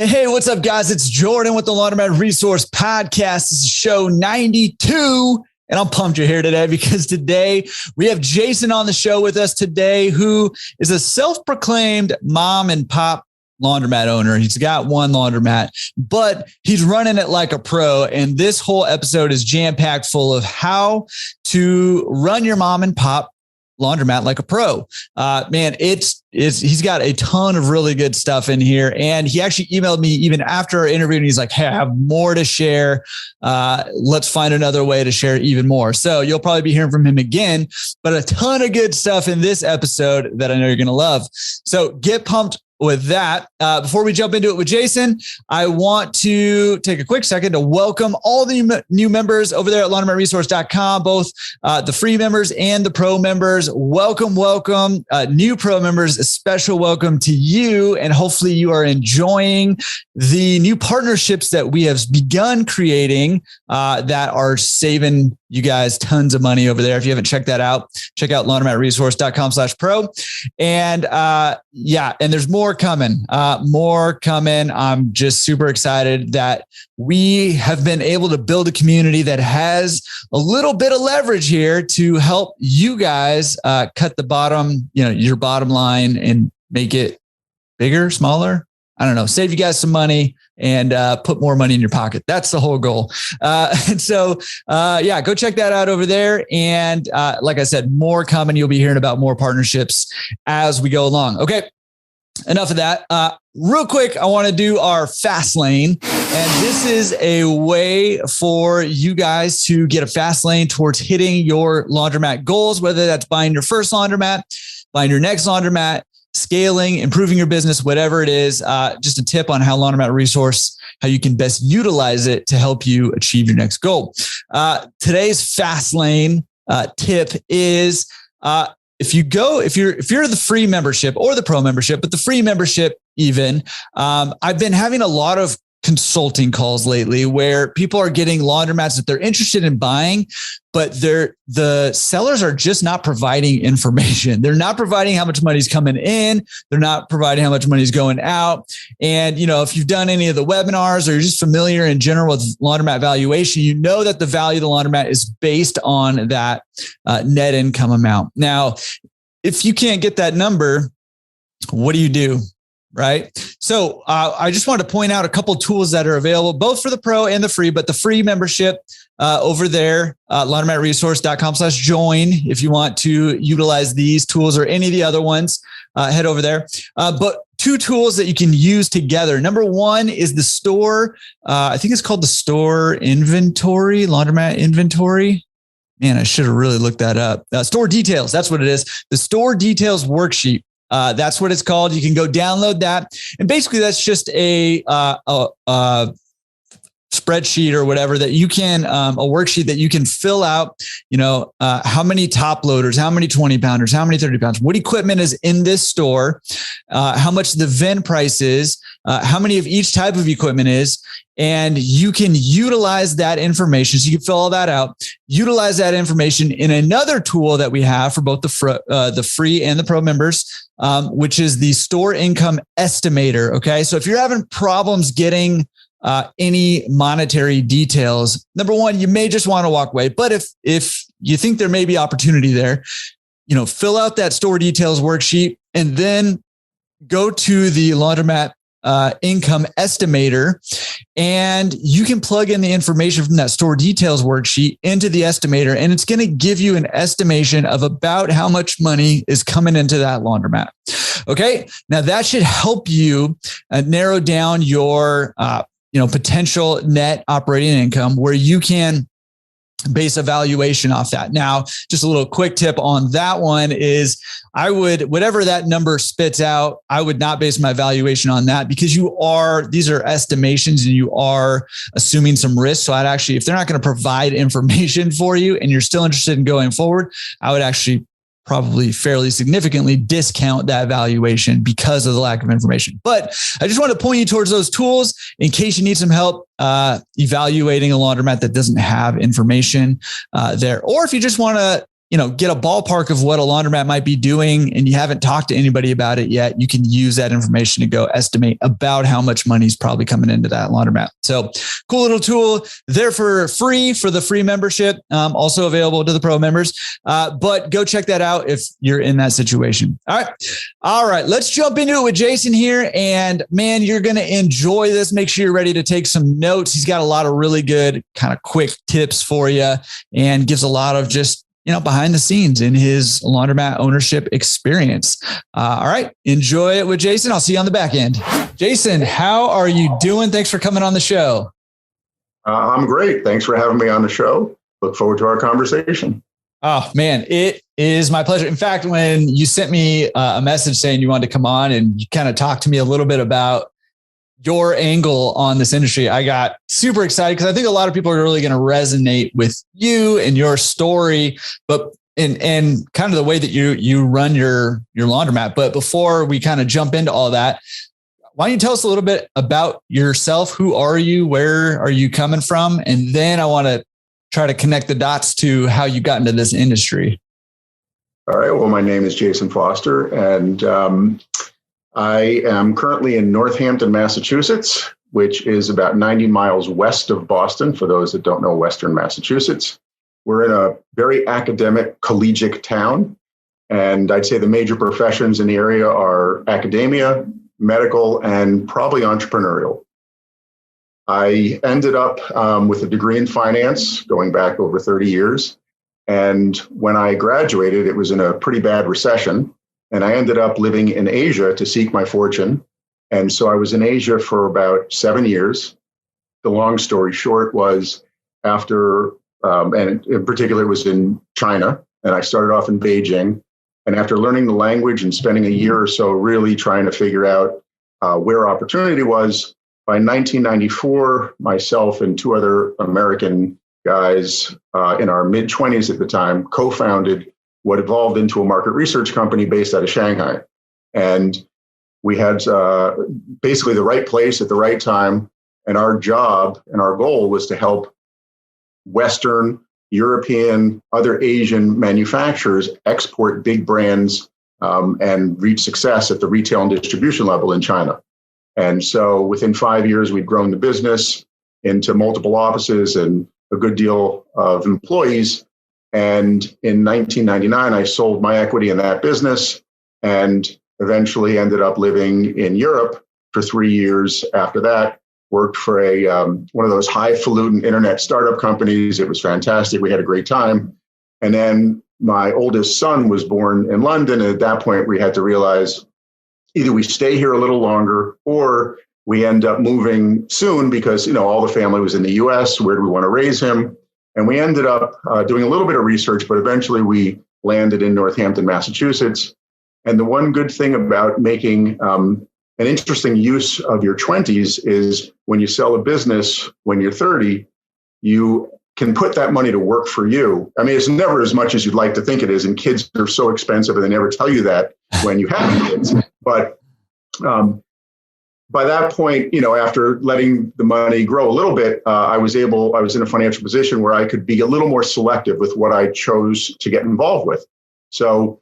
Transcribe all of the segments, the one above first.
Hey, what's up, guys? It's Jordan with the Laundromat Resource Podcast. This is show 92. And I'm pumped you're here today because today we have Jason on the show with us today, who is a self-proclaimed mom and pop laundromat owner. He's got one laundromat, but he's running it like a pro. And this whole episode is jam-packed full of how to run your mom and pop laundromat like a pro. Man, he's got a ton of really good stuff in here. And he actually emailed me even after our interview and he's like, hey, I have more to share. Let's find another way to share even more. So you'll probably be hearing from him again, but a ton of good stuff in this episode that I know you're going to love. So get pumped with that. Before we jump into it with Jason, I want to take a quick second to welcome all the new members over there at laundromatresource.com, both the free members and the pro members. Welcome. New pro members, a special welcome to you. And hopefully you are enjoying the new partnerships that we have begun creating that are saving you guys tons of money over there. If you haven't checked that out, check out laundromatresource.com/pro. And and there's more coming. I'm just super excited that we have been able to build a community that has a little bit of leverage here to help you guys cut the bottom, your bottom line and make it bigger, smaller. I don't know, save you guys some money and put more money in your pocket. That's the whole goal. Go check that out over there. And like I said, more coming. You'll be hearing about more partnerships as we go along. Okay, enough of that. Real quick, I want to do our fast lane. And this is a way for you guys to get a fast lane towards hitting your laundromat goals, whether that's buying your first laundromat, buying your next laundromat, scaling, improving your business, whatever it is. Just a tip on how Laundromat Resource, how you can best utilize it to help you achieve your next goal. Today's fast lane tip is if you're the free membership or the pro membership, but the free membership even, I've been having a lot of consulting calls lately where people are getting laundromats that they're interested in buying, but the sellers are just not providing information. They're not providing how much money's coming in. They're not providing how much money's going out. And, if you've done any of the webinars or you're just familiar in general with laundromat valuation, you know that the value of the laundromat is based on that net income amount. Now, if you can't get that number, what do? Right. So I just want to point out a couple of tools that are available, both for the pro and the free, but the free membership over there, laundromatresource.com/join. If you want to utilize these tools or any of the other ones, head over there. But two tools that you can use together. Number one is the store. I think it's called the store inventory, laundromat inventory. Man, I should have really looked that up. Store details. That's what it is. The store details worksheet. That's what it's called. You can go download that. And basically that's just a spreadsheet or whatever that you can, a worksheet that you can fill out, how many top loaders, how many 20 pounders, how many 30 pounds, what equipment is in this store, how much the VIN price is, how many of each type of equipment is. And you can utilize that information. So you can fill all that out, utilize that information in another tool that we have for both the free and the pro members, which is the store income estimator. Okay. So if you're having problems getting any monetary details, number one, you may just want to walk away. But if you think there may be opportunity there, fill out that store details worksheet and then go to the laundromat income estimator, and you can plug in the information from that store details worksheet into the estimator, and it's going to give you an estimation of about how much money is coming into that laundromat. Okay. Now that should help you narrow down your, potential net operating income where you can base a valuation off that. Now, just a little quick tip on that one is whatever that number spits out, I would not base my valuation on that because these are estimations and you are assuming some risk. So if they're not going to provide information for you and you're still interested in going forward, I would actually probably fairly significantly discount that valuation because of the lack of information. But I just want to point you towards those tools in case you need some help evaluating a laundromat that doesn't have information there. Or if you just want to get a ballpark of what a laundromat might be doing and you haven't talked to anybody about it yet, you can use that information to go estimate about how much money is probably coming into that laundromat. So cool little tool there for free for the free membership. Also available to the pro members. But go check that out if you're in that situation. All right. Let's jump into it with Jason here. And man, you're going to enjoy this. Make sure you're ready to take some notes. He's got a lot of really good kind of quick tips for you and gives a lot of just behind the scenes in his laundromat ownership experience. All right. Enjoy it with Jason. I'll see you on the back end. Jason, how are you doing? Thanks for coming on the show. I'm great. Thanks for having me on the show. Look forward to our conversation. Oh man, it is my pleasure. In fact, when you sent me a message saying you wanted to come on and you kind of talked to me a little bit about your angle on this industry, I got super excited because I think a lot of people are really going to resonate with you and your story, but and kind of the way that you run your laundromat. But before we kind of jump into all that, why don't you tell us a little bit about yourself? Who are you? Where are you coming from? And then I want to try to connect the dots to how you got into this industry. All right. Well, my name is Jason Foster, and I am currently in Northampton, Massachusetts, which is about 90 miles west of Boston, for those that don't know Western Massachusetts. We're in a very academic, collegiate town, and I'd say the major professions in the area are academia, medical, and probably entrepreneurial. I ended up with a degree in finance going back over 30 years, and when I graduated, it was in a pretty bad recession. And I ended up living in Asia to seek my fortune. And so I was in Asia for about 7 years. The long story short was after, and in particular, it was in China. And I started off in Beijing. And after learning the language and spending a year or so really trying to figure out where opportunity was, by 1994, myself and two other American guys in our mid-20s at the time co-founded what evolved into a market research company based out of Shanghai. And we had basically the right place at the right time. And our job and our goal was to help Western, European, other Asian manufacturers export big brands and reach success at the retail and distribution level in China. And so within 5 years, we'd grown the business into multiple offices and a good deal of employees. And in 1999, I sold my equity in that business and eventually ended up living in Europe for 3 years after that. Worked for one of those highfalutin internet startup companies. It was fantastic. We had a great time. And then my oldest son was born in London. And at that point, we had to realize either we stay here a little longer or we end up moving soon because, all the family was in the US. Where do we want to raise him? And we ended up doing a little bit of research, but eventually we landed in Northampton, Massachusetts. And the one good thing about making an interesting use of your 20s is when you sell a business when you're 30, you can put that money to work for you. I mean, it's never as much as you'd like to think it is. And kids are so expensive and they never tell you that when you have kids. But by that point, after letting the money grow a little bit, I was in a financial position where I could be a little more selective with what I chose to get involved with. So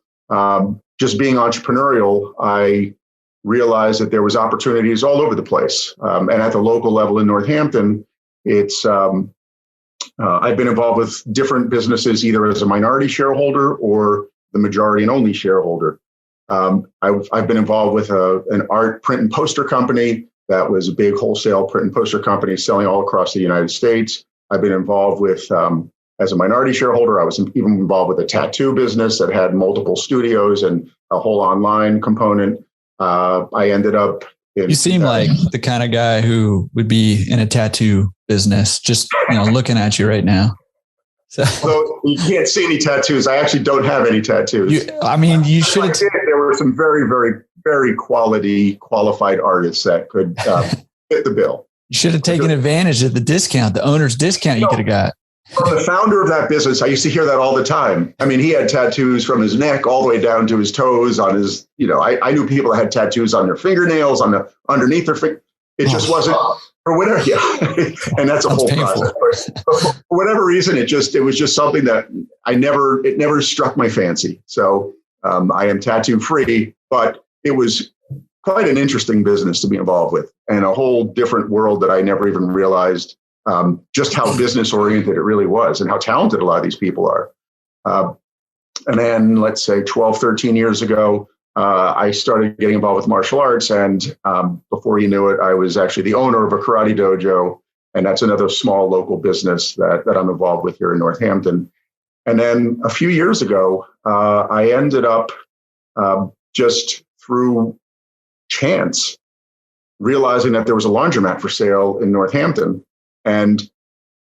just being entrepreneurial, I realized that there was opportunities all over the place. And at the local level in Northampton, it's I've been involved with different businesses, either as a minority shareholder or the majority and only shareholder. I've been involved with an art print and poster company that was a big wholesale print and poster company selling all across the United States. I've been involved with, as a minority shareholder, I was even involved with a tattoo business that had multiple studios and a whole online component. I ended up in... You seem like the kind of guy who would be in a tattoo business, just looking at you right now. So, although you can't see any tattoos, I actually don't have any tattoos. You should have. There were some very, very, very qualified artists that could fit the bill. You should have taken advantage of the owner's discount you could have got. From the founder of that business, I used to hear that all the time. I mean, he had tattoos from his neck all the way down to his toes on his, I knew people that had tattoos on their fingernails, underneath their finger. It just wasn't for whatever. Yeah. And that's a whole painful process. But for whatever reason, it was just something that it never struck my fancy. So I am tattoo free, but it was quite an interesting business to be involved with, and a whole different world that I never even realized just how business oriented it really was and how talented a lot of these people are. And then let's say 12, 13 years ago, I started getting involved with martial arts. And before you knew it, I was actually the owner of a karate dojo. And that's another small local business that I'm involved with here in Northampton. And then a few years ago, I ended up just through chance realizing that there was a laundromat for sale in Northampton. And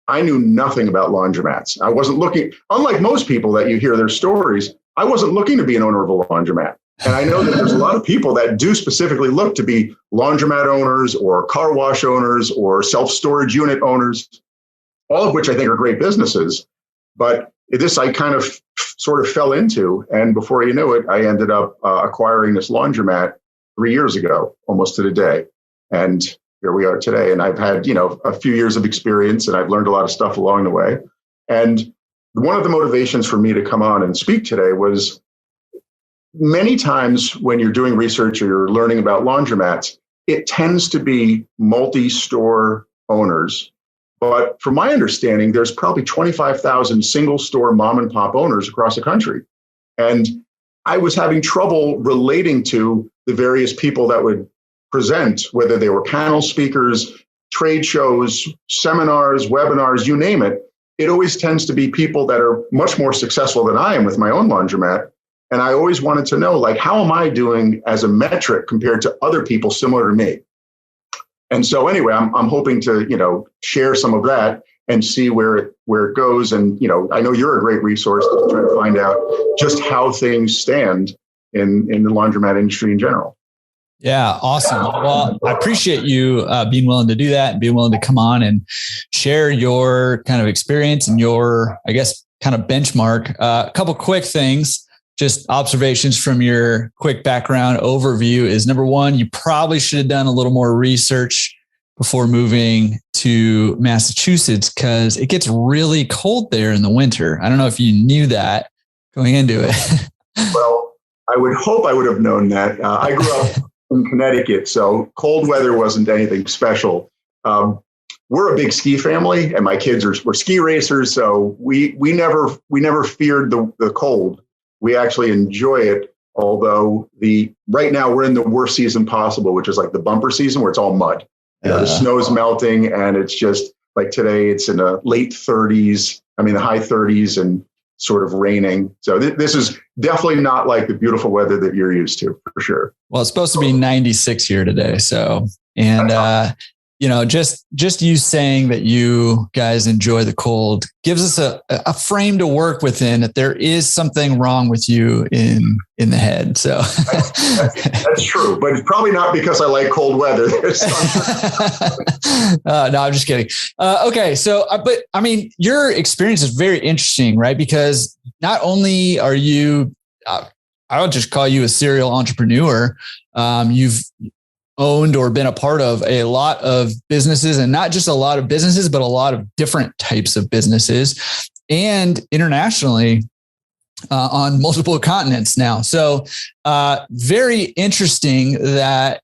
I knew nothing about laundromats. I wasn't looking, unlike most people that you hear their stories, I wasn't looking to be an owner of a laundromat. And I know that there's a lot of people that do specifically look to be laundromat owners or car wash owners or self-storage unit owners, all of which I think are great businesses. But this I kind of sort of fell into. And before you knew it, I ended up acquiring this laundromat 3 years ago, almost to the day. And here we are today. And I've had, a few years of experience, and I've learned a lot of stuff along the way. And one of the motivations for me to come on and speak today was many times when you're doing research or you're learning about laundromats, it tends to be multi-store owners. But from my understanding, there's probably 25,000 single store mom and pop owners across the country. And I was having trouble relating to the various people that would present, whether they were panel speakers, trade shows, seminars, webinars, you name it. It always tends to be people that are much more successful than I am with my own laundromat. And I always wanted to know, how am I doing as a metric compared to other people similar to me? And so anyway, I'm hoping to, share some of that and see where it goes. And, I know you're a great resource to try to find out just how things stand in the laundromat industry in general. Yeah. Awesome. Well, I appreciate you being willing to do that and being willing to come on and share your kind of experience and your, I guess, kind of benchmark. A couple quick things. Just observations from your quick background overview is number one, you probably should have done a little more research before moving to Massachusetts because it gets really cold there in the winter. I don't know if you knew that going into it. Well, I would hope I would have known that. I grew up in Connecticut, so cold weather wasn't anything special. We're a big ski family, and my kids were ski racers, so we never feared the cold. We actually enjoy it, although right now we're in the worst season possible, which is like the bumper season where it's all mud. The snow's melting, and it's just like today it's in the late 30s, the high 30s, and sort of raining. So this is definitely not like the beautiful weather that you're used to, for sure. Well, it's supposed to be 96 here today. So, and just you saying that you guys enjoy the cold gives us a frame to work within, that there is something wrong with you in the head. So that's true, but it's probably not because I like cold weather. No, I'm just kidding. Okay. So, but your experience is very interesting, right? Because not only are you, I would just call you a serial entrepreneur. You've owned or been a part of a lot of businesses, and not just a lot of businesses, but a lot of different types of businesses, and internationally on multiple continents now. So very interesting that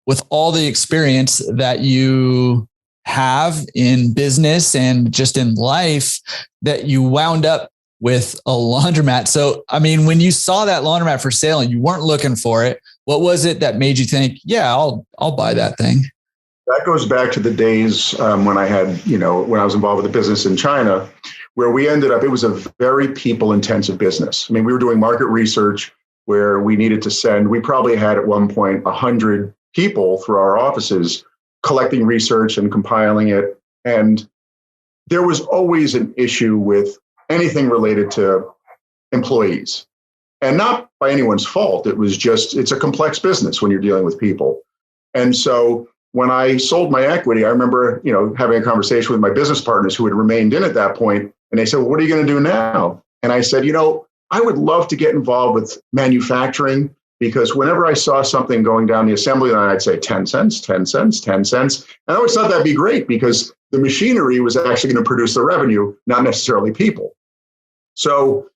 with all the experience that you have in business and just in life, that you wound up with a laundromat. So, when you saw that laundromat for sale and you weren't looking for it, what was it that made you think, yeah, I'll buy that thing? That goes back to the days when I had, when I was involved with the business in China, where we ended up, it was a very people intensive business. We were doing market research where we needed to send, we probably had at one point 100 people through our offices collecting research and compiling it. And there was always an issue with anything related to employees, and not by anyone's fault. It was just, it's a complex business when you're dealing with people. And so when I sold my equity, I remember, having a conversation with my business partners who had remained in at that point. And they said, well, what are you going to do now? And I said, I would love to get involved with manufacturing, because whenever I saw something going down the assembly line, I'd say 10 cents, 10 cents, 10 cents. And I always thought that'd be great because the machinery was actually going to produce the revenue, not necessarily people. So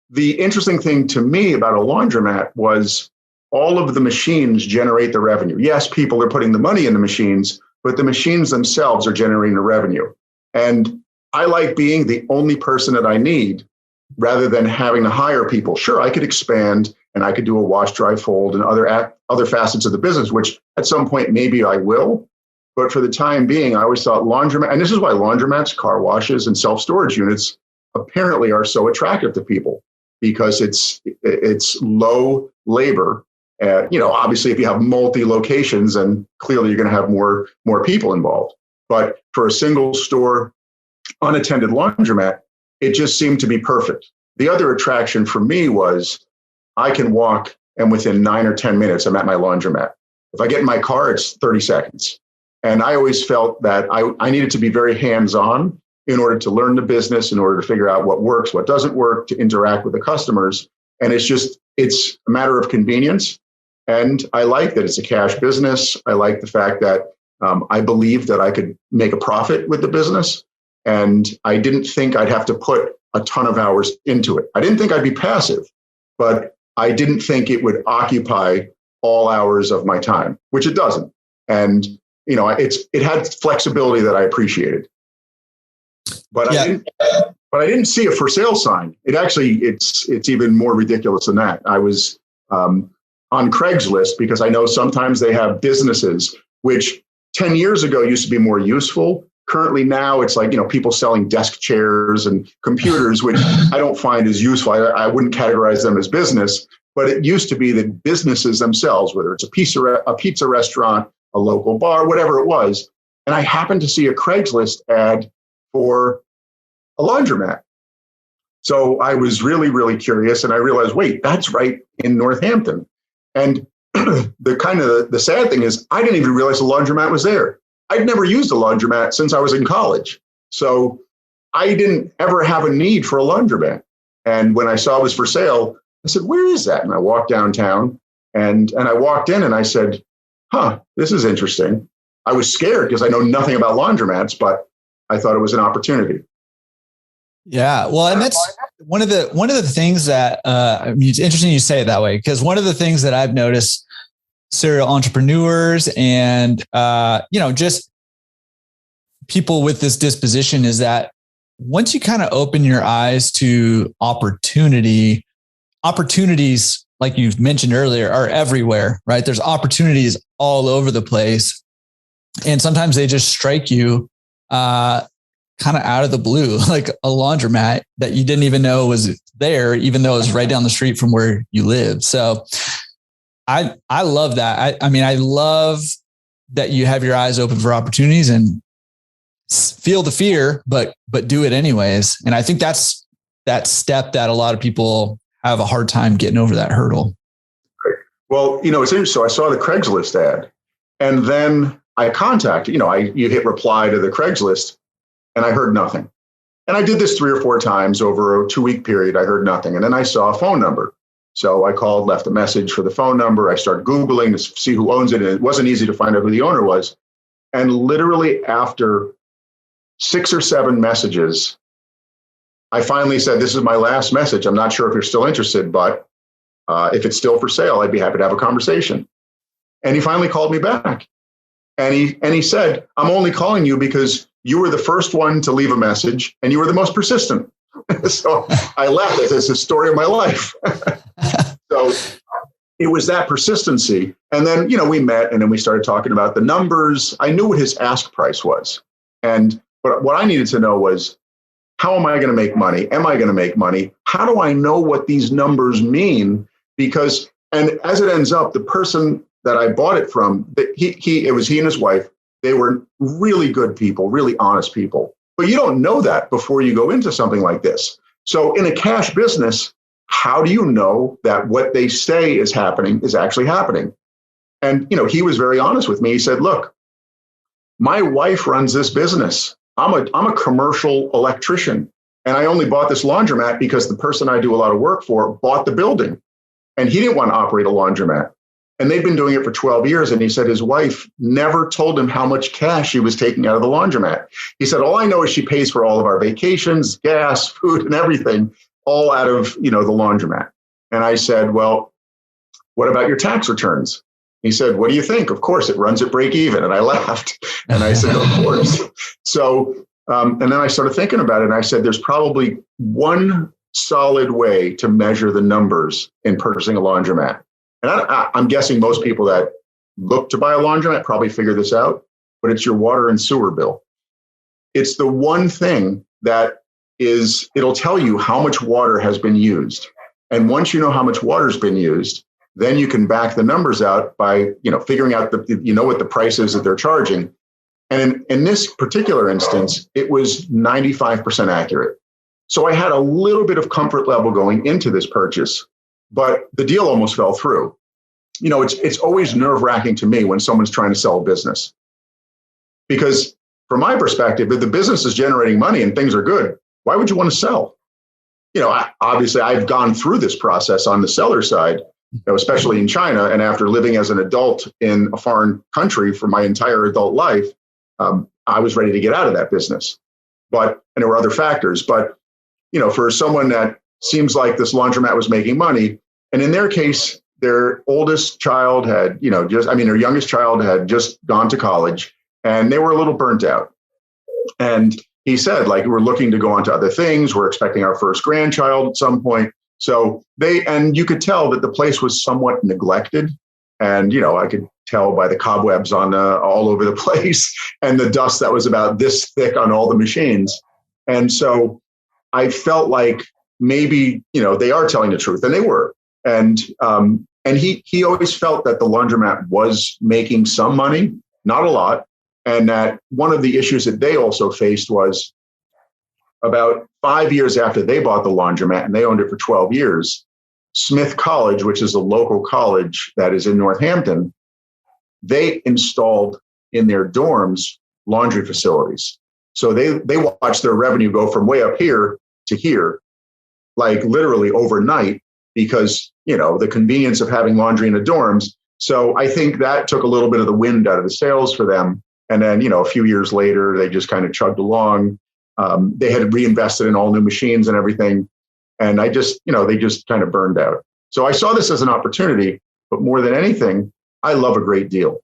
the interesting thing to me about a laundromat was all of the machines generate the revenue. Yes, people are putting the money in the machines, but the machines themselves are generating the revenue. And I like being the only person that I need rather than having to hire people. Sure, I could expand and I could do a wash, dry, fold and other facets of the business, which at some point maybe I will. But for the time being, I always thought laundromat, and this is why laundromats, car washes, and self-storage units apparently are so attractive to people because it's low labor. Obviously, if you have multi-locations, then clearly you're going to have more people involved. But for a single store, unattended laundromat, it just seemed to be perfect. The other attraction for me was I can walk, and within 9 or 10 minutes, I'm at my laundromat. If I get in my car, it's 30 seconds. And I always felt that I needed to be very hands-on in order to learn the business, in order to figure out what works, what doesn't work, to interact with the customers. And it's a matter of convenience. And I like that it's a cash business. I like the fact that I believe that I could make a profit with the business. And I didn't think I'd have to put a ton of hours into it. I didn't think I'd be passive, but I didn't think it would occupy all hours of my time, which it doesn't. And it had flexibility that I appreciated. But yeah. I didn't see a for sale sign. It's even more ridiculous than that. I was on Craigslist because I know sometimes they have businesses which 10 years ago used to be more useful. Currently now it's like, people selling desk chairs and computers, which I don't find as useful. I wouldn't categorize them as business, but it used to be that businesses themselves, whether it's a pizza restaurant, a local bar, whatever it was. And I happened to see a Craigslist ad for a laundromat. So I was really, really curious, and I realized, wait, that's right in Northampton. And the sad thing is I didn't even realize the laundromat was there. I'd never used a laundromat since I was in college. So I didn't ever have a need for a laundromat. And when I saw it was for sale, I said, where is that? And I walked downtown and I walked in and I said, this is interesting. I was scared because I know nothing about laundromats, but I thought it was an opportunity. Yeah. Well, and that's one of the things that, it's interesting you say it that way, because one of the things that I've noticed serial entrepreneurs and, just people with this disposition is that once you kind of open your eyes to opportunities, like you've mentioned earlier, are everywhere, right? There's opportunities all over the place. And sometimes they just strike you kind of out of the blue, like a laundromat that you didn't even know was there, even though it was right down the street from where you live. So I love that. I love that you have your eyes open for opportunities and feel the fear, but do it anyways. And I think that's that step that a lot of people have a hard time getting over that hurdle. Well, it's interesting. So I saw the Craigslist ad and then I contacted, you hit reply to the Craigslist and I heard nothing. And I did this 3 or 4 times over a 2-week period. I heard nothing. And then I saw a phone number. So I called, left a message for the phone number. I started Googling to see who owns it. And it wasn't easy to find out who the owner was. And literally after 6 or 7 messages, I finally said, this is my last message. I'm not sure if you're still interested, but if it's still for sale, I'd be happy to have a conversation. And he finally called me back. And he said, I'm only calling you because you were the first one to leave a message and you were the most persistent. So I laughed. It's the story of my life. So it was that persistency. And then, we met and then we started talking about the numbers. I knew what his ask price was. But what I needed to know was, how am I going to make money? Am I going to make money? How do I know what these numbers mean? Because, and as it ends up, the person that I bought it from, it was he and his wife. They were really good people, really honest people. But you don't know that before you go into something like this. So in a cash business, how do you know that what they say is happening is actually happening? And, he was very honest with me. He said, look, my wife runs this business. I'm a commercial electrician. And I only bought this laundromat because the person I do a lot of work for bought the building. and he didn't want to operate a laundromat. And they'd been doing it for 12 years. And he said his wife never told him how much cash she was taking out of the laundromat. He said, all I know is she pays for all of our vacations, gas, food, and everything, all out of, the laundromat. And I said, well, what about your tax returns? He said, what do you think? Of course, it runs at break even. And I laughed. And I said, of course. So, and then I started thinking about it. And I said, there's probably one solid way to measure the numbers in purchasing a laundromat. And I'm guessing most people that look to buy a laundromat probably figure this out, but it's your water and sewer bill. It's the one thing that it'll tell you how much water has been used. And once you know how much water's been used, then you can back the numbers out by, figuring out what the price is that they're charging. And in this particular instance, it was 95% accurate. So I had a little bit of comfort level going into this purchase, but the deal almost fell through. It's always nerve-wracking to me when someone's trying to sell a business. Because from my perspective, if the business is generating money and things are good, why would you want to sell? Obviously, I've gone through this process on the seller side, especially in China. And after living as an adult in a foreign country for my entire adult life, I was ready to get out of that business. And there were other factors. But, for someone that seems like this laundromat was making money, and in their case, their oldest child had, their youngest child had just gone to college, and they were a little burnt out. And he said, we're looking to go on to other things. We're expecting our first grandchild at some point. So and you could tell that the place was somewhat neglected. And, I could tell by the cobwebs on all over the place and the dust that was about this thick on all the machines. And so I felt like maybe, they are telling the truth, and they were. And he always felt that the laundromat was making some money, not a lot. And that one of the issues that they also faced was about 5 years after they bought the laundromat, and they owned it for 12 years, Smith College, which is a local college that is in Northampton, they installed in their dorms laundry facilities. So they watched their revenue go from way up here to here, literally overnight, because, the convenience of having laundry in the dorms. So I think that took a little bit of the wind out of the sails for them. And then, a few years later, they just kind of chugged along. They had reinvested in all new machines and everything. And they just kind of burned out. So I saw this as an opportunity, but more than anything, I love a great deal.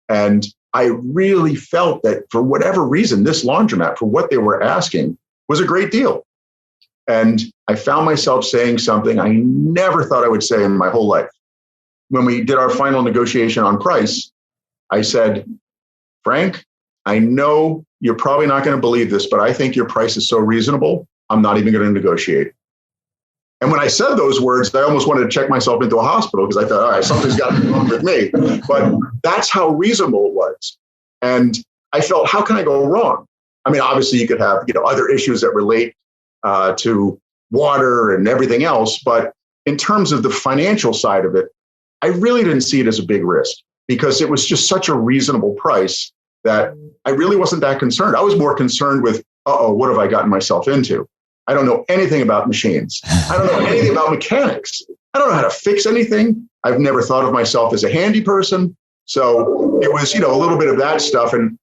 And I really felt that for whatever reason, this laundromat, for what they were asking, was a great deal. And I found myself saying something I never thought I would say in my whole life. When we did our final negotiation on price, I said, Frank, I know you're probably not going to believe this, but I think your price is so reasonable, I'm not even going to negotiate. And when I said those words, I almost wanted to check myself into a hospital because I thought, all right, something's got to be wrong with me. But that's how reasonable it was. And I felt, how can I go wrong? I mean, obviously you could have, other issues that relate to water and everything else. But in terms of the financial side of it, I really didn't see it as a big risk because it was just such a reasonable price that I really wasn't that concerned. I was more concerned with, what have I gotten myself into? I don't know anything about machines. I don't know anything about mechanics. I don't know how to fix anything. I've never thought of myself as a handy person. So it was, a little bit of that stuff. And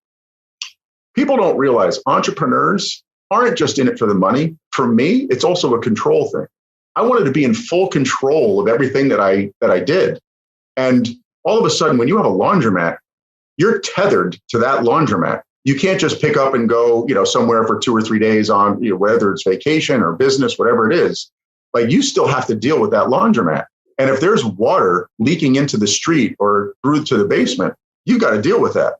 people don't realize entrepreneurs aren't just in it for the money. For me, it's also a control thing. I wanted to be in full control of everything that I did. And all of a sudden, when you have a laundromat, you're tethered to that laundromat. You can't just pick up and go, somewhere for 2 or 3 days on, whether it's vacation or business, whatever it is. You still have to deal with that laundromat. And if there's water leaking into the street or through to the basement, you've got to deal with that.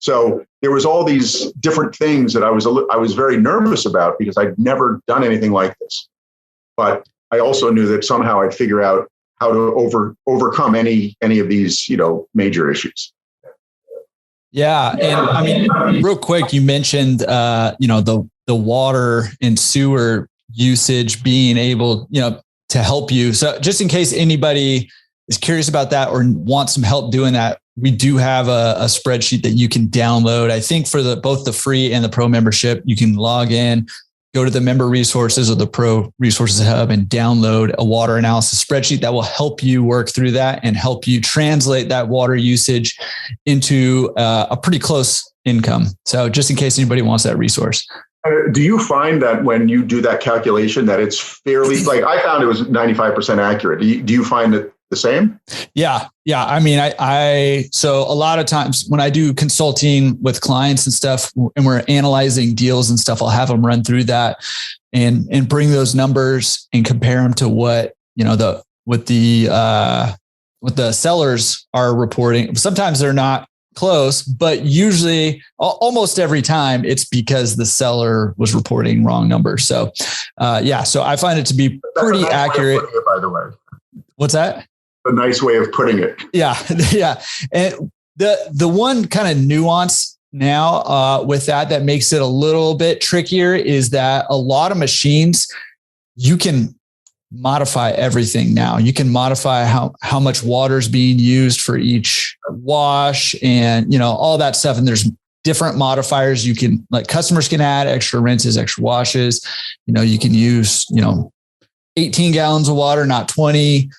So there was all these different things that I was very nervous about because I'd never done anything like this. But I also knew that somehow I'd figure out how to overcome any of these, major issues. Yeah. And I mean, real quick, you mentioned, the water and sewer usage being able, to help you. So just in case anybody is curious about that or wants some help doing that, we do have a spreadsheet that you can download. I think for both the free and the pro membership, you can log in, go to the member resources or the pro resources hub and download a water analysis spreadsheet that will help you work through that and help you translate that water usage into a pretty close income. So just in case anybody wants that resource. Do you find that when you do that calculation that it's fairly, like I found it was 95% accurate. Do you find it the same? Yeah. I mean, so a lot of times when I do consulting with clients and stuff, and we're analyzing deals and stuff, I'll have them run through that and bring those numbers and compare them to what, what the sellers are reporting. Sometimes they're not close, but usually almost every time it's because the seller was reporting wrong numbers. So, so I find it to be pretty accurate. By the way, what's that? A nice way of putting it. Yeah. And the one kind of nuance now with that makes it a little bit trickier is that a lot of machines, you can modify everything now. You can modify how much water is being used for each wash and, all that stuff. And there's different modifiers. You can, like, customers can add extra rinses, extra washes. You can use, 18 gallons of water, not 20.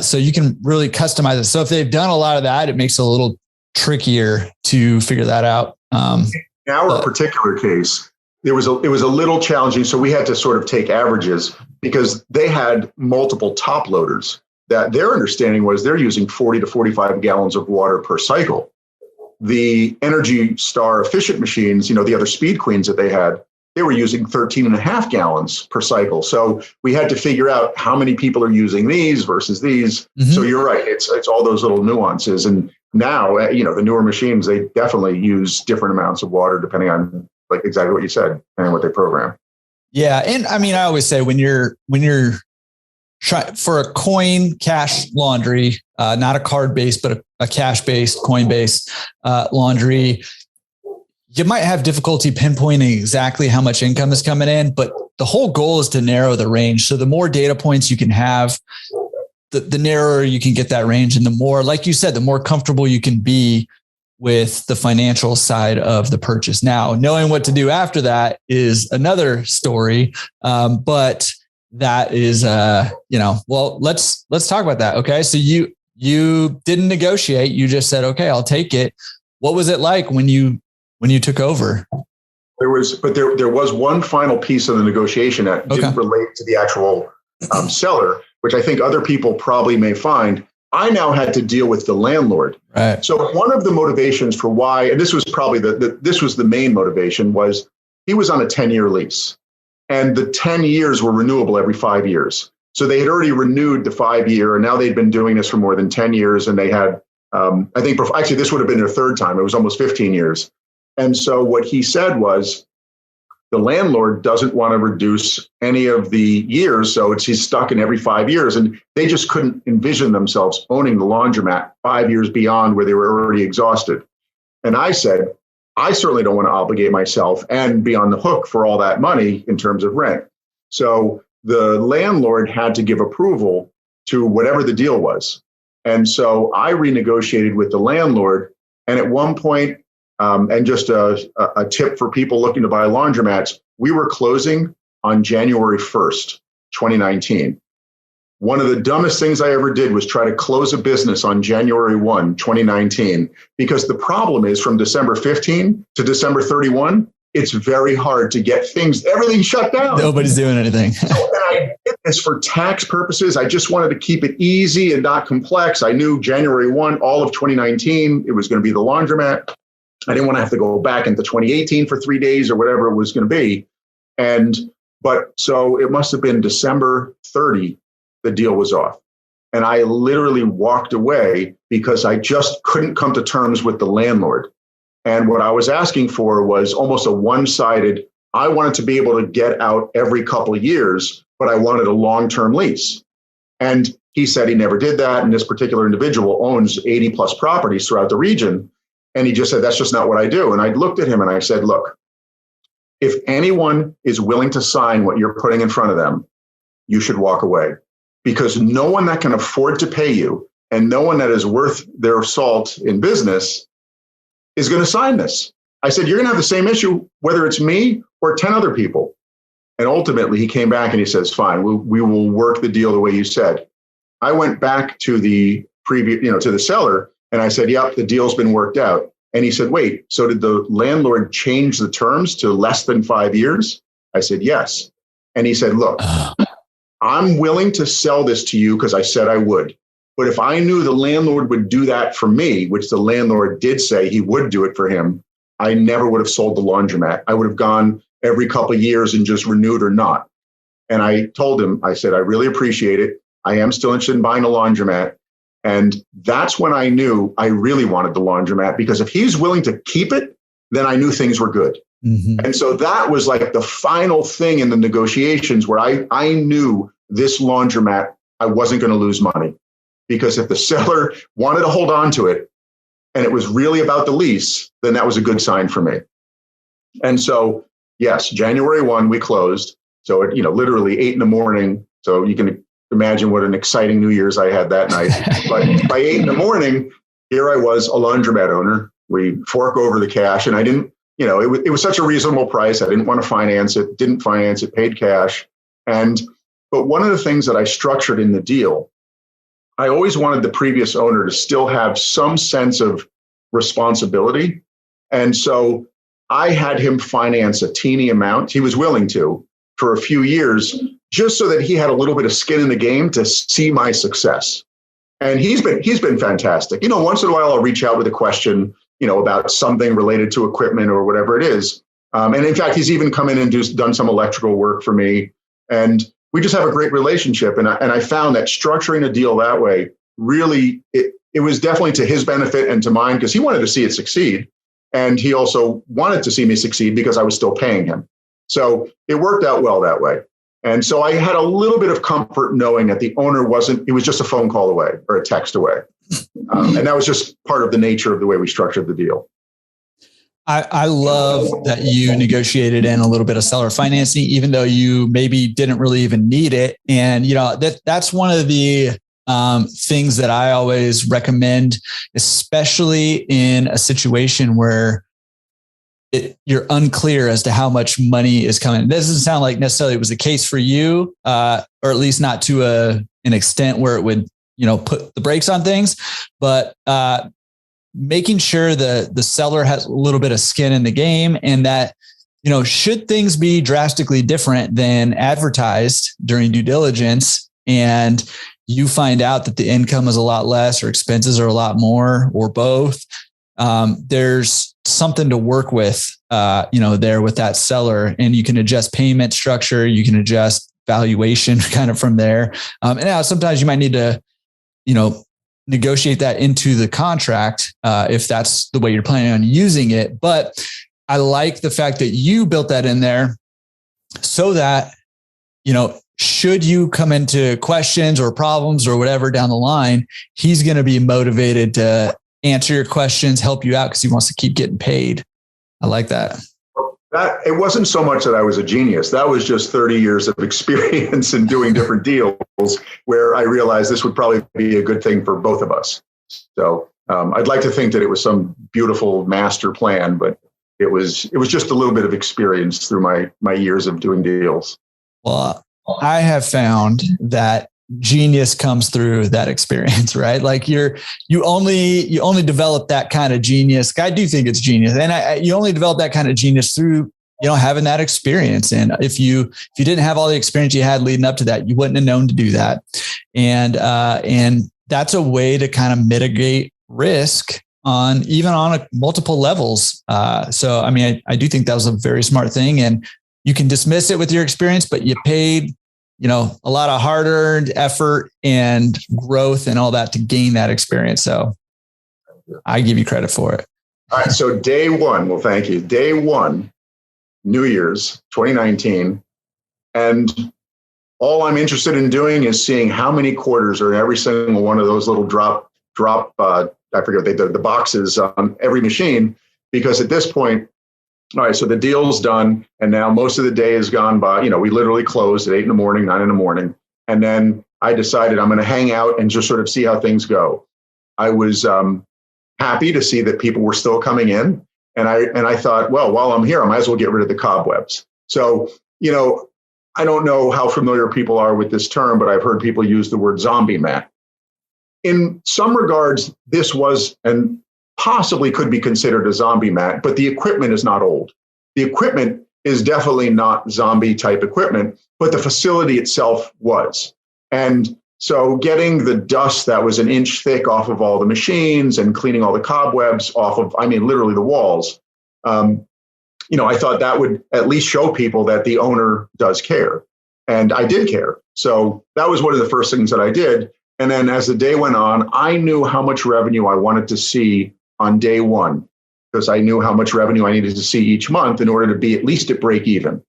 So you can really customize it. So if they've done a lot of that, it makes it a little trickier to figure that out. In our particular case, it was a little challenging. So we had to sort of take averages because they had multiple top loaders that their understanding was they're using 40 to 45 gallons of water per cycle. The Energy Star efficient machines, the other Speed Queens that they had, they were using 13 and a half gallons per cycle. So we had to figure out how many people are using these versus these. Mm-hmm. So you're right. It's all those little nuances. And now, the newer machines, they definitely use different amounts of water depending on, like, exactly what you said and what they program. Yeah. And I mean, I always say when you're trying for a coin cash laundry, not a card based, but a cash based, coin based laundry, you might have difficulty pinpointing exactly how much income is coming in, but the whole goal is to narrow the range. So the more data points you can have, the narrower you can get that range. And the more, like you said, the more comfortable you can be with the financial side of the purchase. Now, knowing what to do after that is another story. But that is, well, let's talk about that. Okay. So you didn't negotiate. You just said, okay, I'll take it. What was it like when you took over? There was one final piece of the negotiation that didn't relate to the actual seller, which I think other people probably may find. I now had to deal with the landlord. Right. So one of the motivations for why, and this was probably this was the main motivation, was he was on a 10-year lease, and the 10 years were renewable every 5 years. So they had already renewed the 5-year, and now they'd been doing this for more than 10 years. And they had, I think, actually, this would have been their third time. It was almost 15 years. And so what he said was, the landlord doesn't want to reduce any of the years. So he's stuck in every 5 years. And they just couldn't envision themselves owning the laundromat 5 years beyond where they were already exhausted. And I said, I certainly don't want to obligate myself and be on the hook for all that money in terms of rent. So the landlord had to give approval to whatever the deal was. And so I renegotiated with the landlord. And at one point, and just a tip for people looking to buy laundromats, we were closing on January 1st, 2019. One of the dumbest things I ever did was try to close a business on January 1, 2019, because the problem is from December 15 to December 31, it's very hard to get everything shut down. Nobody's doing anything. And I did this for tax purposes. I just wanted to keep it easy and not complex. I knew January 1, all of 2019, it was going to be the laundromat. I didn't want to have to go back into 2018 for 3 days or whatever it was going to be. But so it must have been December 30, the deal was off. And I literally walked away because I just couldn't come to terms with the landlord. And what I was asking for was almost a one-sided, I wanted to be able to get out every couple of years, but I wanted a long-term lease. And he said he never did that. And this particular individual owns 80 plus properties throughout the region. And he just said, that's just not what I do. And I looked at him and I said, look, if anyone is willing to sign what you're putting in front of them, you should walk away, because no one that can afford to pay you and no one that is worth their salt in business is going to sign this. I said, you're going to have the same issue, whether it's me or 10 other people. And ultimately he came back and he says, fine, we will work the deal the way you said. I went back to the previous, to the seller, and I said, yep, the deal's been worked out. And he said, wait, so did the landlord change the terms to less than 5 years? I said, yes. And he said, look, I'm willing to sell this to you because I said I would. But if I knew the landlord would do that for me, which the landlord did say he would do it for him, I never would have sold the laundromat. I would have gone every couple of years and just renewed or not. And I told him, I said, I really appreciate it. I am still interested in buying a laundromat. And that's when I knew I really wanted the laundromat, because if he's willing to keep it, then I knew things were good. Mm-hmm. And so that was like the final thing in the negotiations where I knew this laundromat, I wasn't going to lose money, because if the seller wanted to hold on to it and it was really about the lease, then that was a good sign for me. And so, yes, January 1, we closed. So, literally 8 a.m. So you can imagine what an exciting New Year's I had that night. But by 8 a.m, here I was, a laundromat owner. We fork over the cash, and I didn't, it was such a reasonable price. I didn't want to finance it, didn't finance it, paid cash. But one of the things that I structured in the deal, I always wanted the previous owner to still have some sense of responsibility. And so I had him finance a teeny amount. He was willing to for a few years, just so that he had a little bit of skin in the game to see my success. And he's been fantastic. Once in a while I'll reach out with a question, about something related to equipment or whatever it is. And in fact, he's even come in and done some electrical work for me. And we just have a great relationship. And I found that structuring a deal that way, really, it was definitely to his benefit and to mine, because he wanted to see it succeed. And he also wanted to see me succeed because I was still paying him. So it worked out well that way. And so I had a little bit of comfort knowing that the owner it was just a phone call away or a text away. And that was just part of the nature of the way we structured the deal. I love that you negotiated in a little bit of seller financing, even though you maybe didn't really even need it. And, that's one of the things that I always recommend, especially in a situation where you're unclear as to how much money is coming. This doesn't sound like necessarily it was the case for you, or at least not to an extent where it would, put the brakes on things, but making sure the seller has a little bit of skin in the game, and that, should things be drastically different than advertised during due diligence, and you find out that the income is a lot less or expenses are a lot more or both, there's something to work with, there with that seller, and you can adjust payment structure, you can adjust valuation kind of from there. And now sometimes you might need to, negotiate that into the contract, if that's the way you're planning on using it. But I like the fact that you built that in there so that, should you come into questions or problems or whatever down the line, he's going to be motivated to answer your questions, help you out, because he wants to keep getting paid. I like that. It wasn't so much that I was a genius. That was just 30 years of experience in doing different deals where I realized this would probably be a good thing for both of us. So I'd like to think that it was some beautiful master plan, but it was just a little bit of experience through my years of doing deals. Well, I have found that genius comes through that experience, right? Like you only develop that kind of genius. I do think it's genius. And you only develop that kind of genius through, having that experience. And if you didn't have all the experience you had leading up to that, you wouldn't have known to do that. And that's a way to kind of mitigate risk on multiple levels. So, I do think that was a very smart thing, and you can dismiss it with your experience, but you paid, a lot of hard-earned effort and growth and all that to gain that experience. So I give you credit for it. All right. So day one, well, thank you. Day one, New Year's 2019. And all I'm interested in doing is seeing how many quarters are in every single one of those little drop, I forget the boxes on every machine, because at this point, all right, so the deal's done, and now most of the day has gone by. We literally closed at 8 a.m, 9 a.m. And then I decided I'm going to hang out and just sort of see how things go. I was happy to see that people were still coming in. And I thought, well, while I'm here, I might as well get rid of the cobwebs. So, I don't know how familiar people are with this term, but I've heard people use the word zombie mat. In some regards, this was and possibly could be considered a zombie mat, but the equipment is not old. The equipment is definitely not zombie type equipment, but the facility itself was. And so getting the dust that was an inch thick off of all the machines and cleaning all the cobwebs off of, literally the walls, I thought that would at least show people that the owner does care. And I did care. So that was one of the first things that I did. And then as the day went on, I knew how much revenue I wanted to see on day one, because I knew how much revenue I needed to see each month in order to be at least at break even.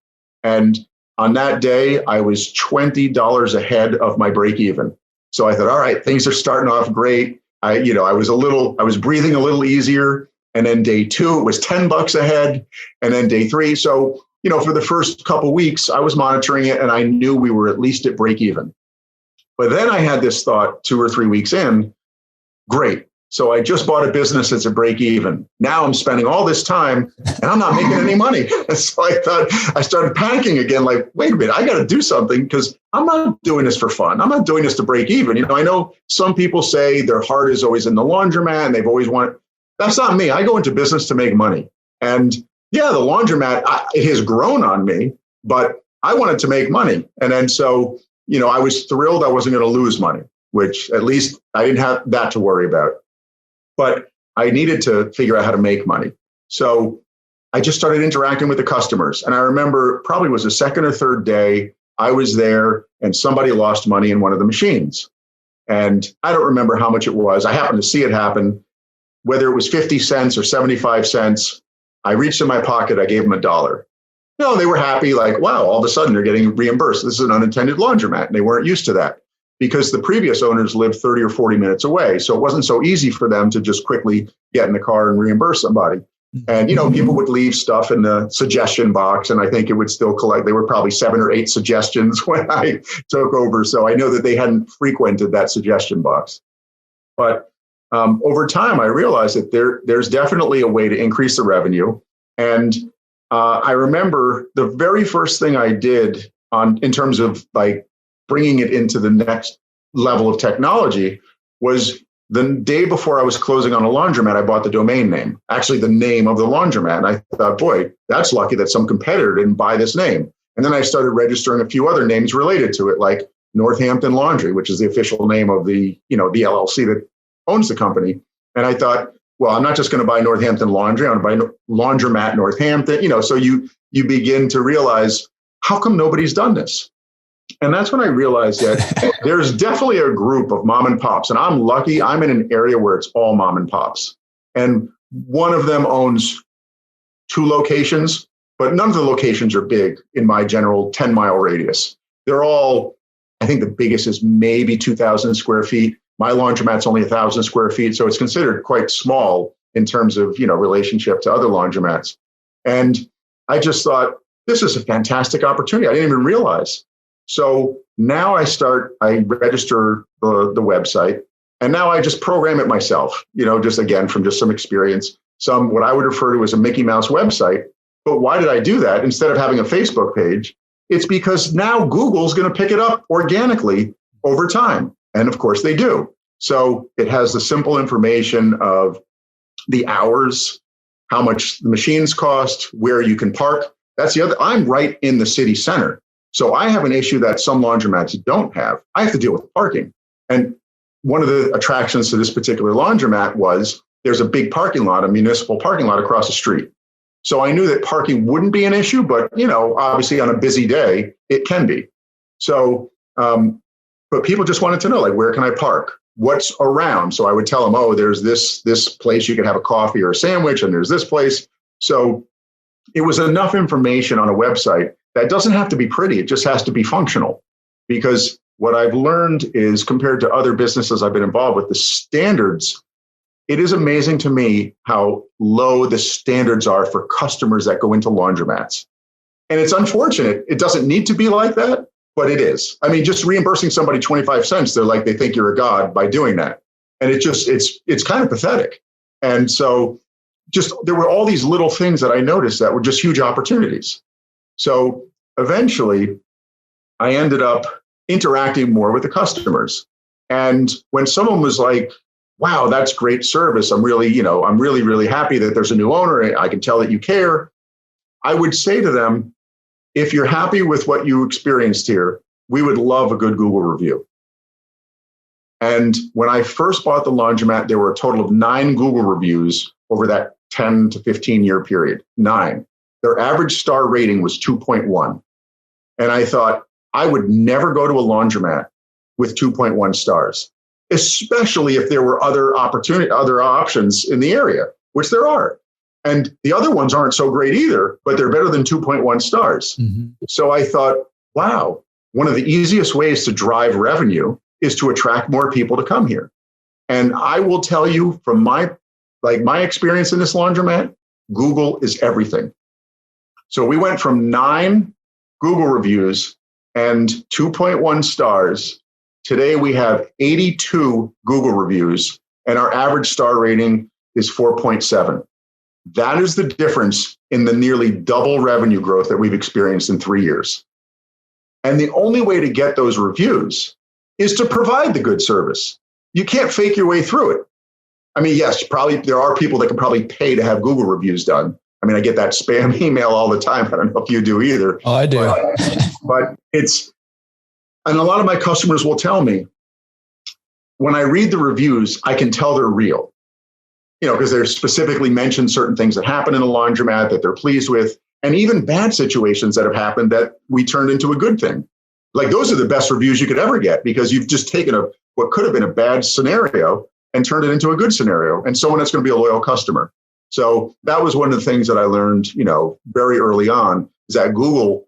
And on that day, I was $20 ahead of my break even. So I thought, all right, things are starting off great. I was breathing a little easier. And then day two, it was $10 ahead. And then day three. So, for the first couple of weeks, I was monitoring it and I knew we were at least at break even. But then I had this thought 2 or 3 weeks in, great. So I just bought a business that's a break even. Now I'm spending all this time and I'm not making any money. So I started panicking again, like, wait a minute, I got to do something because I'm not doing this for fun. I'm not doing this to break even. I know some people say their heart is always in the laundromat and they've always wanted. That's not me. I go into business to make money. And yeah, the laundromat, it has grown on me, but I wanted to make money. And then so, I was thrilled I wasn't going to lose money, which at least I didn't have that to worry about. But I needed to figure out how to make money. So I just started interacting with the customers. And I remember probably was the second or third day I was there and somebody lost money in one of the machines. And I don't remember how much it was. I happened to see it happen. Whether it was 50 cents or 75 cents, I reached in my pocket, I gave them $1. They were happy, like, wow, all of a sudden they're getting reimbursed. This is an unattended laundromat. And they weren't used to that because the previous owners lived 30 or 40 minutes away. So it wasn't so easy for them to just quickly get in the car and reimburse somebody. And, people would leave stuff in the suggestion box, and I think it would still collect. There were probably 7 or 8 suggestions when I took over. So I know that they hadn't frequented that suggestion box. But over time, I realized that there's definitely a way to increase the revenue. And I remember the very first thing I did in terms of like bringing it into the next level of technology was the day before I was closing on a laundromat, I bought the domain name, actually the name of the laundromat. And I thought, boy, that's lucky that some competitor didn't buy this name. And then I started registering a few other names related to it, like Northampton Laundry, which is the official name of the LLC that owns the company. And I thought, well, I'm not just going to buy Northampton Laundry. I'm going to buy Laundromat Northampton. So you begin to realize, how come nobody's done this? And that's when I realized that there's definitely a group of mom and pops. And I'm lucky I'm in an area where it's all mom and pops. And one of them owns 2 locations, but none of the locations are big in my general 10-mile radius. They're all, I think the biggest is maybe 2,000 square feet. My laundromat's only 1,000 square feet, so it's considered quite small in terms of relationship to other laundromats. And I just thought, this is a fantastic opportunity. I didn't even realize. So now I register the website, and now I just program it myself. Just again from just some experience, what I would refer to as a Mickey Mouse website. But why did I do that instead of having a Facebook page? It's because now Google's going to pick it up organically over time. And of course they do. So it has the simple information of the hours, how much the machines cost, where you can park. That's the other. I'm right in the city center. So I have an issue that some laundromats don't have. I have to deal with parking. And one of the attractions to this particular laundromat was there's a big parking lot, a municipal parking lot across the street. So I knew that parking wouldn't be an issue, but obviously on a busy day, it can be. So, but people just wanted to know, like, where can I park? What's around? So I would tell them, oh, there's this place you can have a coffee or a sandwich, and there's this place. So it was enough information on a website that doesn't have to be pretty. It just has to be functional. Because what I've learned is, compared to other businesses I've been involved with, the standards, it is amazing to me how low the standards are for customers that go into laundromats. And it's unfortunate. It doesn't need to be like that, but it is. I mean, just reimbursing somebody 25 cents, they think you're a god by doing that. And it's kind of pathetic. And so there were all these little things that I noticed that were just huge opportunities. So eventually I ended up interacting more with the customers. And when someone was like, wow, that's great service. I'm really, really happy that there's a new owner. I can tell that you care. I would say to them, if you're happy with what you experienced here, we would love a good Google review. And when I first bought the laundromat, there were a total of 9 Google reviews over that 10 to 15 year period. 9. Their average star rating was 2.1. And I thought, I would never go to a laundromat with 2.1 stars, especially if there were other options in the area, which there are. And the other ones aren't so great either, but they're better than 2.1 stars. Mm-hmm. So I thought, wow, one of the easiest ways to drive revenue is to attract more people to come here. And I will tell you from my experience in this laundromat, Google is everything. So we went from 9 Google reviews and 2.1 stars. Today we have 82 Google reviews and our average star rating is 4.7. That is the difference in the nearly double revenue growth that we've experienced in 3 years. And the only way to get those reviews is to provide the good service. You can't fake your way through it. I mean, yes, probably there are people that can probably pay to have Google reviews done. I mean, I get that spam email all the time. I don't know if you do either. Oh, I do. But and a lot of my customers will tell me, when I read the reviews, I can tell they're real. Because they're specifically mentioned certain things that happen in a laundromat that they're pleased with, and even bad situations that have happened that we turned into a good thing. Like those are the best reviews you could ever get because you've just taken what could have been a bad scenario and turned it into a good scenario and someone that's going to be a loyal customer. So that was one of the things that I learned, very early on, is that Google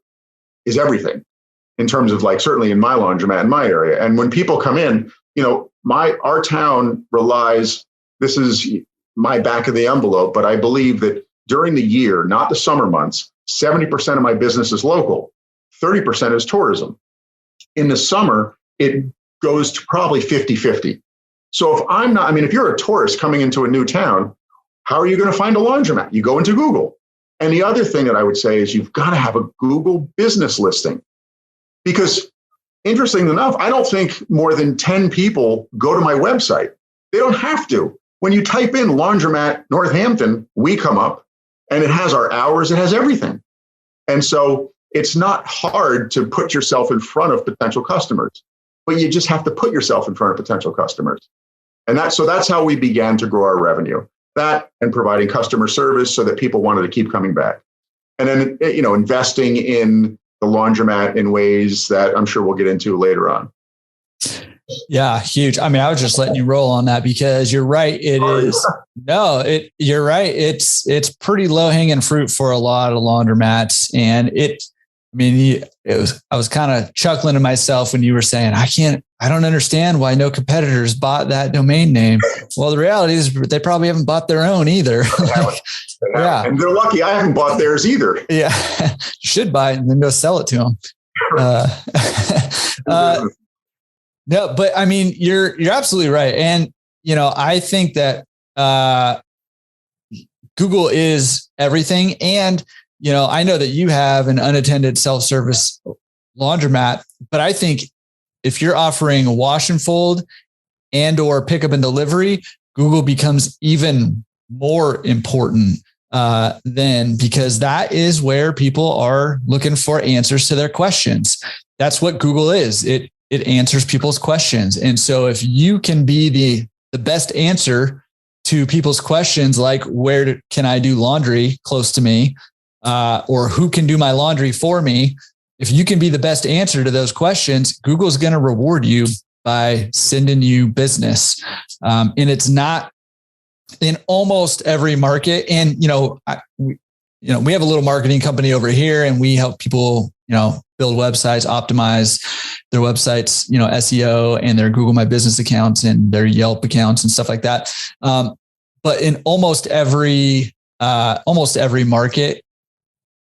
is everything in terms of certainly in my laundromat in my area. And when people come in, our town relies, this is my back of the envelope, but I believe that during the year, not the summer months, 70% of my business is local, 30% is tourism. In the summer, it goes to probably 50-50. So if you're a tourist coming into a new town, how are you going to find a laundromat? You go into Google. And the other thing that I would say is you've got to have a Google business listing. Because interesting enough, I don't think more than 10 people go to my website. They don't have to. When you type in laundromat Northampton, we come up and it has our hours, it has everything. And so it's not hard to put yourself in front of potential customers, but you just have to put yourself in front of potential customers. And that's how we began to grow our revenue. That and providing customer service so that people wanted to keep coming back. And then, investing in the laundromat in ways that I'm sure we'll get into later on. Yeah, huge. I mean, I was just letting you roll on that because you're right. You're right. It's pretty low hanging fruit for a lot of laundromats. And I was kind of chuckling to myself when you were saying, I don't understand why no competitors bought that domain name. Well, the reality is they probably haven't bought their own either. Yeah. And they're lucky I haven't bought theirs either. Yeah. You should buy it and then go sell it to them. No, but I mean, you're absolutely right. And, I think that Google is everything. And, I know that you have an unattended self-service laundromat, but I think if you're offering a wash and fold and or pickup and delivery, Google becomes even more important then, because that is where people are looking for answers to their questions. That's what Google is. It answers people's questions. And so if you can be the best answer to people's questions, like can I do laundry close to me? Or who can do my laundry for me? If you can be the best answer to those questions, Google's going to reward you by sending you business. And it's not in almost every market. And, we have a little marketing company over here and we help people, build websites, optimize their websites, SEO and their Google My Business accounts and their Yelp accounts and stuff like that. But in almost every market,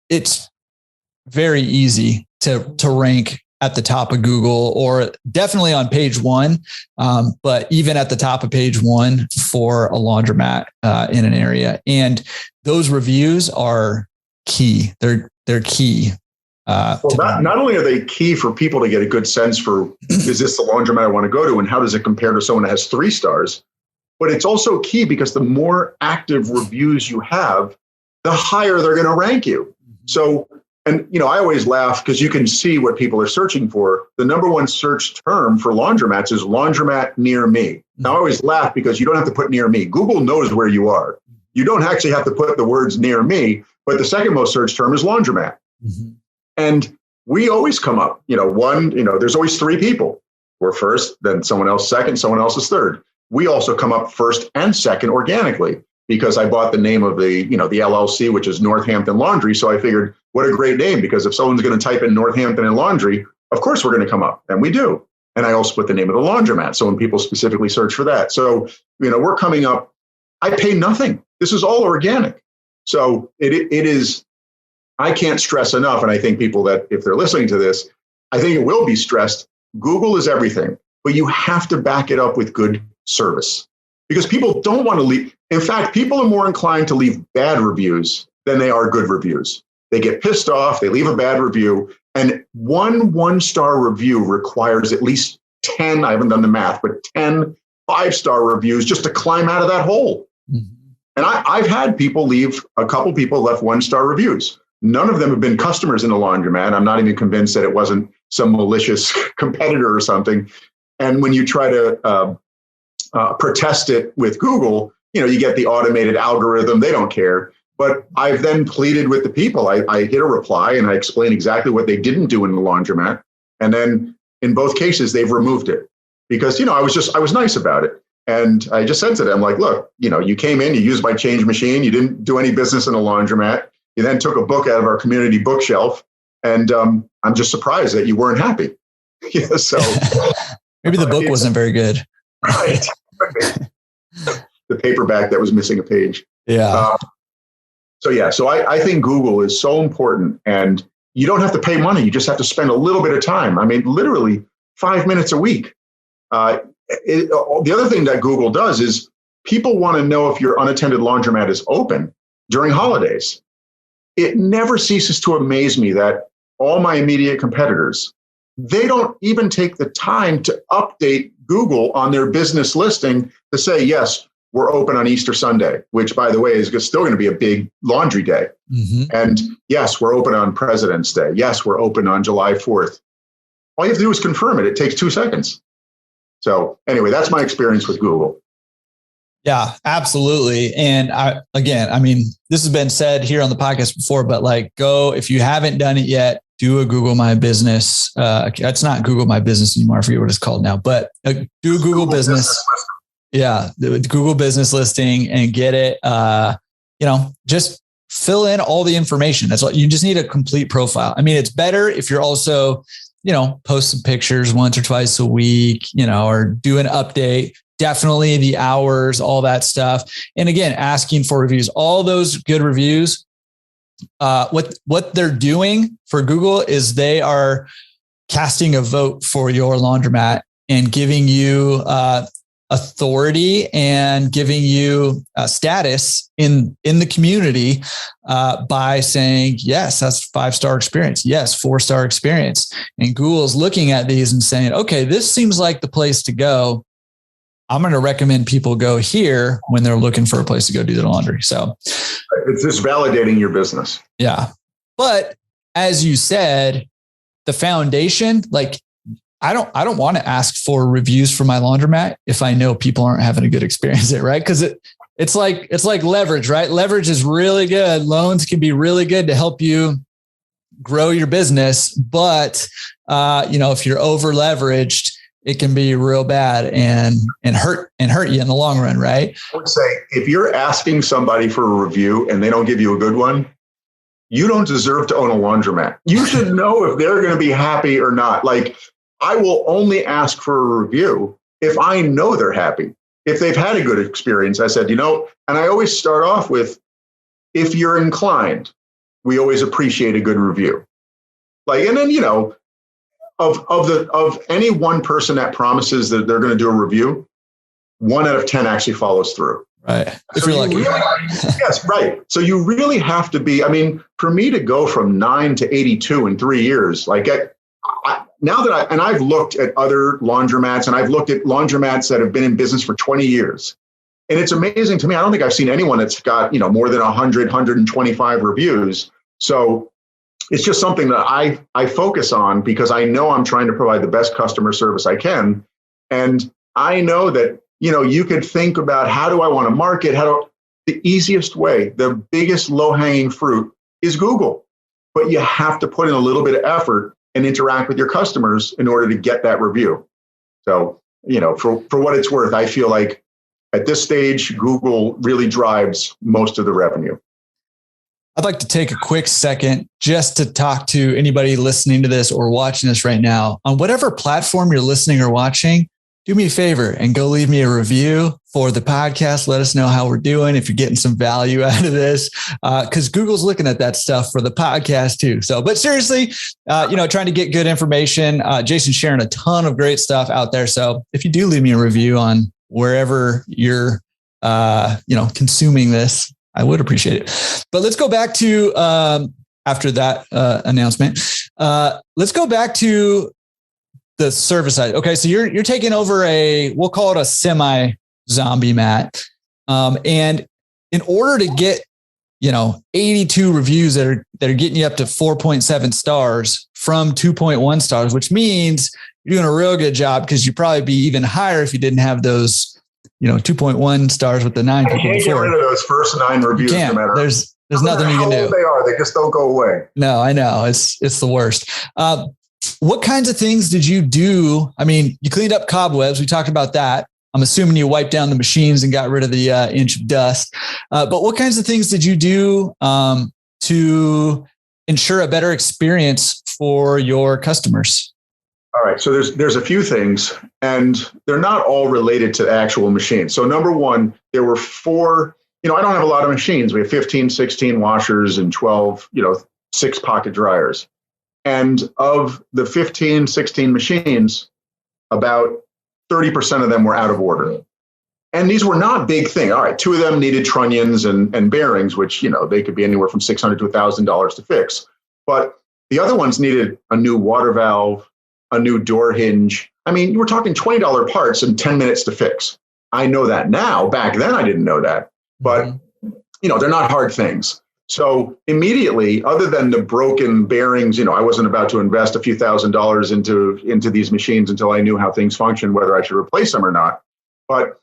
it's very easy to rank at the top of Google or definitely on page 1. But even at the top of page 1 for a laundromat in an area. And those reviews are key. They're key. Well, not only are they key for people to get a good sense for, is this the laundromat I want to go to, and how does it compare to someone that has 3 stars? But it's also key because the more active reviews you have, the higher they're going to rank you. So, and I always laugh because you can see what people are searching for. The number one search term for laundromats is laundromat near me. Now, I always laugh because you don't have to put near me. Google knows where you are. You don't actually have to put the words near me, but the second most search term is laundromat. Mm-hmm. And we always come up, there's always 3 people. We're first, then someone else second, someone else is third. We also come up first and second organically because I bought the name of the LLC, which is Northampton Laundry. So I figured, what a great name, because if someone's going to type in Northampton and laundry, of course we're going to come up, and we do. And I also put the name of the laundromat. So when people specifically search for that. So, we're coming up, I pay nothing. This is all organic. So it is, I can't stress enough. And I think people that, if they're listening to this, I think it will be stressed. Google is everything, but you have to back it up with good service because people don't want to leave. In fact, people are more inclined to leave bad reviews than they are good reviews. They get pissed off, they leave a bad review, and one-star review requires at least 10, I haven't done the math, but 10 5-star reviews just to climb out of that hole. Mm-hmm. And I've had a couple people left 1-star reviews. None of them have been customers in the laundromat. I'm not even convinced that it wasn't some malicious competitor or something. And when you try to protest it with Google, you get the automated algorithm. They don't care. But I've then pleaded with the people. I hit a reply and I explain exactly what they didn't do in the laundromat. And then in both cases, they've removed it because, I was nice about it. And I just said to them, like, look, you came in, you used my change machine. You didn't do any business in a laundromat. You then took a book out of our community bookshelf. And I'm just surprised that you weren't happy. So maybe the book wasn't very good. Right. The paperback that was missing a page. Yeah. So I think Google is so important, and you don't have to pay money. You just have to spend a little bit of time. I mean, literally 5 minutes a week. The other thing that Google does is people want to know if your unattended laundromat is open during holidays. It never ceases to amaze me that all my immediate competitors, they don't even take the time to update Google on their business listing to say, yes, we're open on Easter Sunday, which, by the way, is still going to be a big laundry day. Mm-hmm. And yes, we're open on President's Day. Yes, we're open on July 4th. All you have to do is confirm it. It takes 2 seconds. So anyway, that's my experience with Google. Yeah, absolutely. And this has been said here on the podcast before, but if you haven't done it yet, do a Google My Business. It's not Google My Business anymore. I forget what it's called now, but do Google Business. Yeah, the Google Business listing and get it. Just fill in all the information. That's what you just need, a complete profile. I mean, it's better if you're also, post some pictures once or twice a week, or do an update. Definitely the hours, all that stuff. And again, asking for reviews, all those good reviews. What they're doing for Google is they are casting a vote for your laundromat and giving you authority and giving you status in the community by saying, yes, that's 5-star experience. Yes, 4-star experience. And Google's looking at these and saying, okay, this seems like the place to go. I'm going to recommend people go here when they're looking for a place to go do their laundry. So it's just validating your business. Yeah. But as you said, the foundation, I don't want to ask for reviews for my laundromat if I know people aren't having a good experience there, right? Because it's like leverage, right? Leverage is really good. Loans can be really good to help you grow your business. But if you're over leveraged, it can be real bad and hurt you in the long run, right? I would say if you're asking somebody for a review and they don't give you a good one, you don't deserve to own a laundromat. You should know if they're going to be happy or not. I will only ask for a review if I know they're happy. If they've had a good experience, I said, and I always start off with, if you're inclined, we always appreciate a good review. And then, of any one person that promises that they're going to do a review, 1 out of 10 actually follows through. Right. If So you're lucky. Yes, right. So you really have to be, I mean, for me to go from 9 to 82 in 3 years, like I've looked at other laundromats and I've looked at laundromats that have been in business for 20 years. And it's amazing to me. I don't think I've seen anyone that's got, more than 100, 125 reviews. So it's just something that I focus on because I know I'm trying to provide the best customer service I can. And I know that, you could think about how do I want to market? The easiest way, the biggest low-hanging fruit is Google. But you have to put in a little bit of effort and interact with your customers in order to get that review. So, for what it's worth, I feel like at this stage, Google really drives most of the revenue. I'd like to take a quick second just to talk to anybody listening to this or watching this right now. On whatever platform you're listening or watching, do me a favor and go leave me a review for the podcast. Let us know how we're doing, if you're getting some value out of this, because Google's looking at that stuff for the podcast too. So, but seriously, trying to get good information. Jason's sharing a ton of great stuff out there. So if you do leave me a review on wherever you're, consuming this, I would appreciate it. But let's go back to, after that announcement, let's go back to the service side. Okay. So you're taking over we'll call it a semi zombie mat. And in order to get, 82 reviews that are getting you up to 4.7 stars from 2.1 stars, which means you're doing a real good job, because you'd probably be even higher if you didn't have those, 2.1 stars with the 9 people before. You can't get rid of those first 9 reviews. No matter. There's nothing you can do. How old they are, they just don't go away. No, I know. It's the worst. What kinds of things did you do? I mean, you cleaned up cobwebs. We talked about that. I'm assuming you wiped down the machines and got rid of the inch of dust. But what kinds of things did you do to ensure a better experience for your customers? All right. So there's a few things, and they're not all related to actual machines. So number one, there were 4, I don't have a lot of machines. We have 15, 16 washers and 12, 6 pocket dryers. And of the 15, 16 machines, about 30% of them were out of order. And these were not big things. All right, 2 of them needed trunnions and bearings, which, they could be anywhere from $600 to $1,000 to fix. But the other ones needed a new water valve, a new door hinge. I mean, we're talking $20 parts and 10 minutes to fix. I know that now. Back then, I didn't know that. But, they're not hard things. So immediately, other than the broken bearings, I wasn't about to invest a few $1,000s into these machines until I knew how things function, whether I should replace them or not. But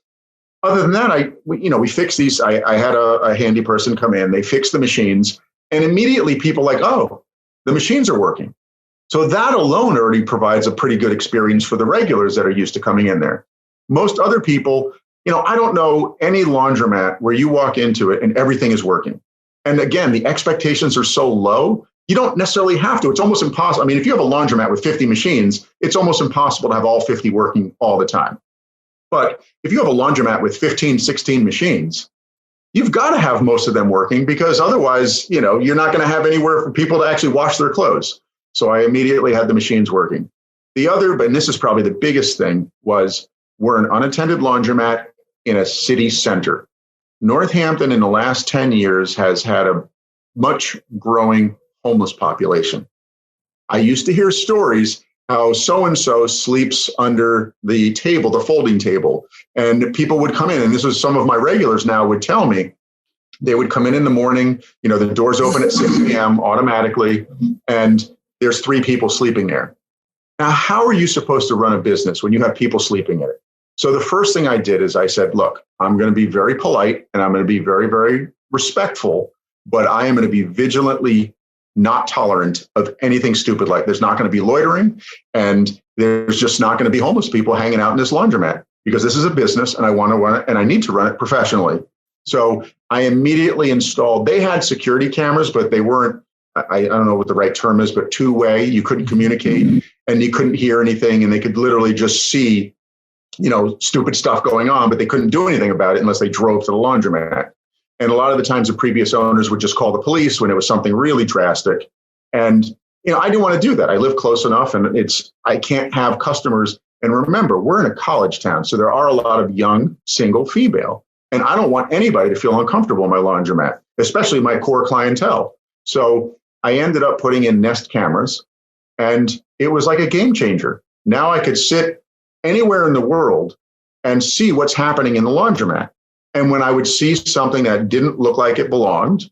other than that, we fixed these. I had a handy person come in. They fixed the machines, and immediately people like, oh, the machines are working. So that alone already provides a pretty good experience for the regulars that are used to coming in there. Most other people, I don't know any laundromat where you walk into it and everything is working. And again, the expectations are so low, you don't necessarily have to. It's almost impossible. I mean, if you have a laundromat with 50 machines, it's almost impossible to have all 50 working all the time. But if you have a laundromat with 15, 16 machines, you've got to have most of them working, because otherwise, you're not going to have anywhere for people to actually wash their clothes. So I immediately had the machines working. The other, and this is probably the biggest thing, was we're an unattended laundromat in a city center. Northampton in the last 10 years has had a much growing homeless population. I used to hear stories how so-and-so sleeps under the table, the folding table, and people would come in, and this was some of my regulars now would tell me, they would come in the morning, the doors open at 6 p.m. automatically, and there's 3 people sleeping there. Now, how are you supposed to run a business when you have people sleeping in it? So the first thing I did is I said, look, I'm going to be very polite and I'm going to be very, very respectful, but I am going to be vigilantly not tolerant of anything stupid. Like, there's not going to be loitering, and there's just not going to be homeless people hanging out in this laundromat, because this is a business and I want to run it, and I need to run it professionally. So I immediately installed, they had security cameras, but they weren't, I don't know what the right term is, but 2-way. You couldn't communicate and you couldn't hear anything, and they could literally just see stupid stuff going on, but they couldn't do anything about it unless they drove to the laundromat. And a lot of the times the previous owners would just call the police when it was something really drastic. And, I didn't want to do that. I live close enough, and I can't have customers. And remember, we're in a college town, so there are a lot of young single female. And I don't want anybody to feel uncomfortable in my laundromat, especially my core clientele. So I ended up putting in Nest cameras, and it was like a game changer. Now I could sit anywhere in the world and see what's happening in the laundromat. And when I would see something that didn't look like it belonged,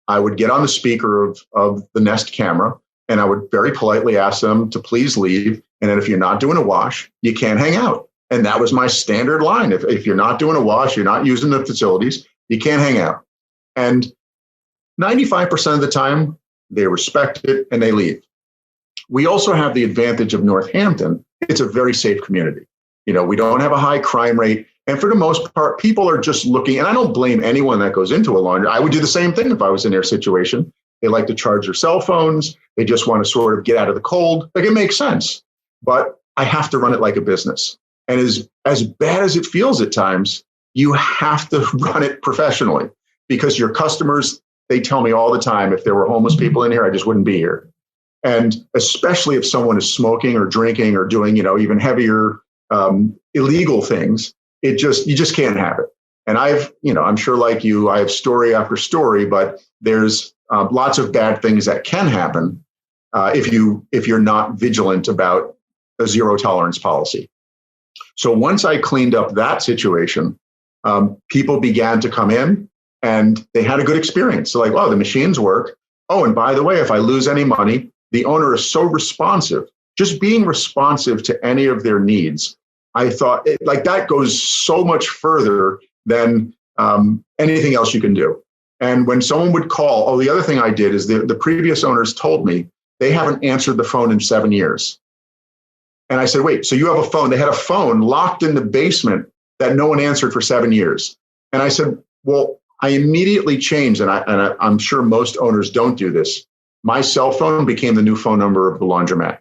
I would get on the speaker of the Nest camera, and I would very politely ask them to please leave. And then if you're not doing a wash, you can't hang out. And that was my standard line. If you're not doing a wash, you're not using the facilities, you can't hang out. And 95% of the time, they respect it and they leave. We also have the advantage of Northampton. It's a very safe community. You know, we don't have a high crime rate. And for the most part, people are just looking, and I don't blame anyone that goes into a laundry. I would do the same thing if I was in their situation. They like to charge their cell phones. They just want to sort of get out of the cold. Like, it makes sense. But I have to run it like a business. And as bad as it feels at times, you have to run it professionally, because your customers, they tell me all the time, if there were homeless people in here, I just wouldn't be here. And especially if someone is smoking or drinking or doing, even heavier illegal things, you just can't have it. And I'm sure like you, I have story after story, but there's lots of bad things that can happen if you're not vigilant about a zero tolerance policy. So once I cleaned up that situation, people began to come in and they had a good experience. So like, oh, the machines work. Oh, and by the way, if I lose any money, the owner is so responsive. Just being responsive to any of their needs, I thought that goes so much further than anything else you can do. And when someone would call, the other thing I did is the previous owners told me they haven't answered the phone in 7 years. And I said, wait, so you have a phone? They had a phone locked in the basement that no one answered for 7 years. And I said, well, I immediately changed, and I'm sure most owners don't do this. My cell phone became the new phone number of the laundromat.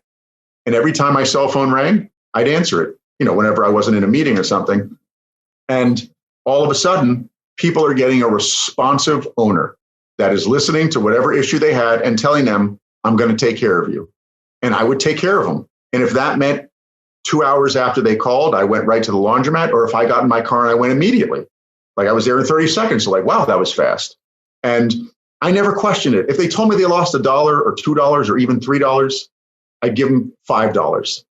And every time my cell phone rang, I'd answer it, whenever I wasn't in a meeting or something. And all of a sudden, people are getting a responsive owner that is listening to whatever issue they had and telling them, I'm going to take care of you. And I would take care of them. And if that meant 2 hours after they called, I went right to the laundromat, or if I got in my car and I went immediately, like I was there in 30 seconds. So like, wow, that was fast. And I never questioned it. If they told me they lost $1 or $2 or even $3, I'd give them $5.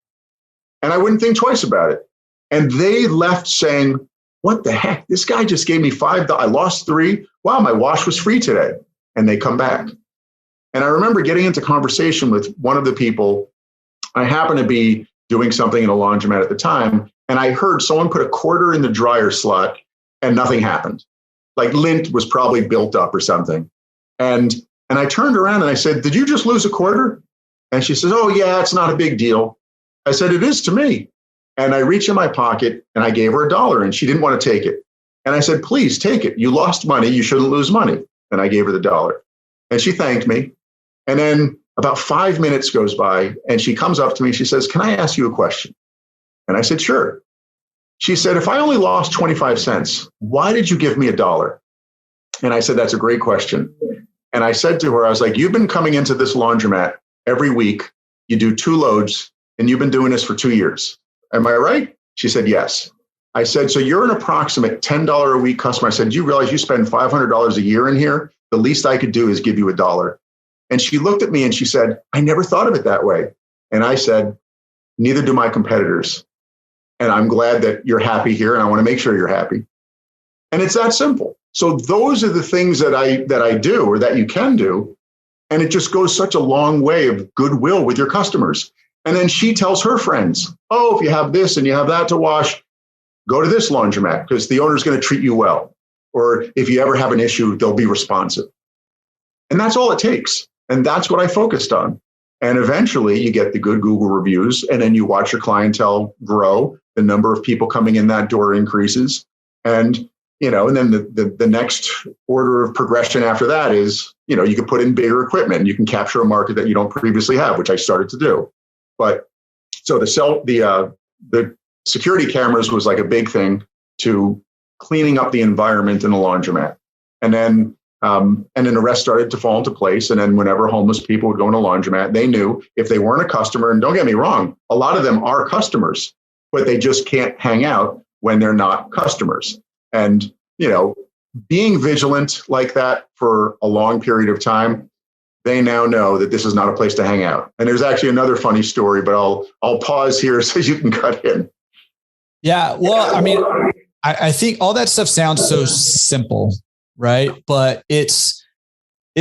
And I wouldn't think twice about it. And they left saying, what the heck? This guy just gave me $5. I lost $3. Wow, my wash was free today. And they come back. And I remember getting into conversation with one of the people. I happened to be doing something in a laundromat at the time, and I heard someone put a quarter in the dryer slot and nothing happened. Like lint was probably built up or something. And I turned around and I said, did you just lose a quarter? And she says, oh yeah, it's not a big deal. I said, it is to me. And I reached in my pocket and I gave her $1, and she didn't want to take it. And I said, please take it. You lost money. You shouldn't lose money. And I gave her the $1. And she thanked me. And then about 5 minutes goes by and she comes up to me. She says, can I ask you a question? And I said, sure. She said, if I only lost 25 cents, why did you give me $1? And I said, that's a great question. And I said to her, I was like, you've been coming into this laundromat every week. You do 2 loads and you've been doing this for 2 years. Am I right? She said, yes. I said, so you're an approximate $10 a week customer. I said, do you realize you spend $500 a year in here? The least I could do is give you $1. And she looked at me and she said, I never thought of it that way. And I said, neither do my competitors. And I'm glad that you're happy here, and I want to make sure you're happy. And it's that simple. So those are the things that I do, or that you can do. And it just goes such a long way of goodwill with your customers. And then she tells her friends, oh, if you have this and you have that to wash, go to this laundromat because the owner's going to treat you well. Or if you ever have an issue, they'll be responsive. And that's all it takes. And that's what I focused on. And eventually you get the good Google reviews, and then you watch your clientele grow. The number of people coming in that door increases. And, and then the next order of progression after that is, you can put in bigger equipment and you can capture a market that you don't previously have, which I started to do. But so the security cameras was like a big thing to cleaning up the environment in the laundromat. And then the rest started to fall into place. And then whenever homeless people would go in a laundromat, they knew if they weren't a customer, and don't get me wrong, a lot of them are customers, but they just can't hang out when they're not customers. And being vigilant like that for a long period of time, they now know that this is not a place to hang out. And there's actually another funny story, but I'll pause here so you can cut in. Yeah. Well, I mean, I think all that stuff sounds so simple, right? But it's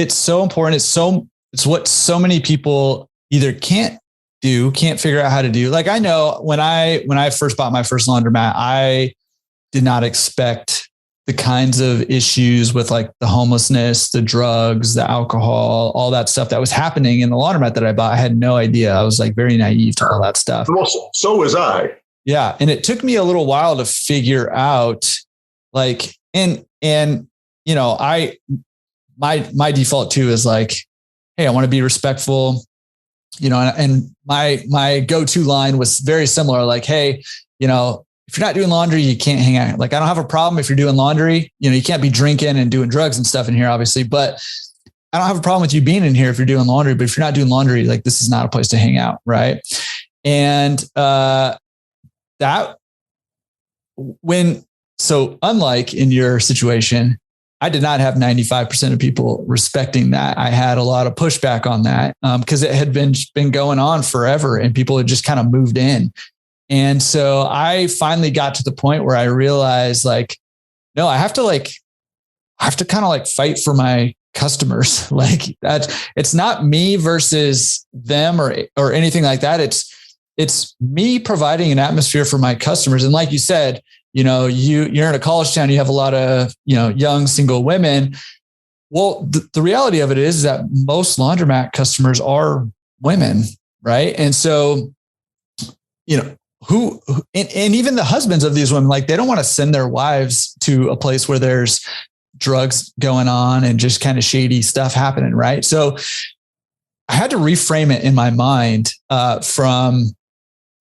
so important. It's what so many people either can't figure out how to do. Like I know when I first bought my first laundromat, I did not expect the kinds of issues with like the homelessness, the drugs, the alcohol, all that stuff that was happening in the laundromat that I bought. I had no idea. I was like very naive to all that stuff. Well, so was I. Yeah. And it took me a little while to figure out like, my default too is like, hey, I want to be respectful, and my go-to line was very similar. Like, hey, if you're not doing laundry, you can't hang out. Like, I don't have a problem if you're doing laundry, you can't be drinking and doing drugs and stuff in here, obviously, but I don't have a problem with you being in here if you're doing laundry, but if you're not doing laundry, like this is not a place to hang out. Right. And, so unlike in your situation, I did not have 95% of people respecting that. I had a lot of pushback on that because it had been going on forever and people had just kind of moved in. And so I finally got to the point where I realized like, no, I have to kind of like fight for my customers. Like that, it's not me versus them or anything like that. It's me providing an atmosphere for my customers. And like you said, you're in a college town, you have a lot of, young single women. Well, the reality of it is that most laundromat customers are women. Right. And so, and even the husbands of these women, like they don't want to send their wives to a place where there's drugs going on and just kind of shady stuff happening. Right. So I had to reframe it in my mind from,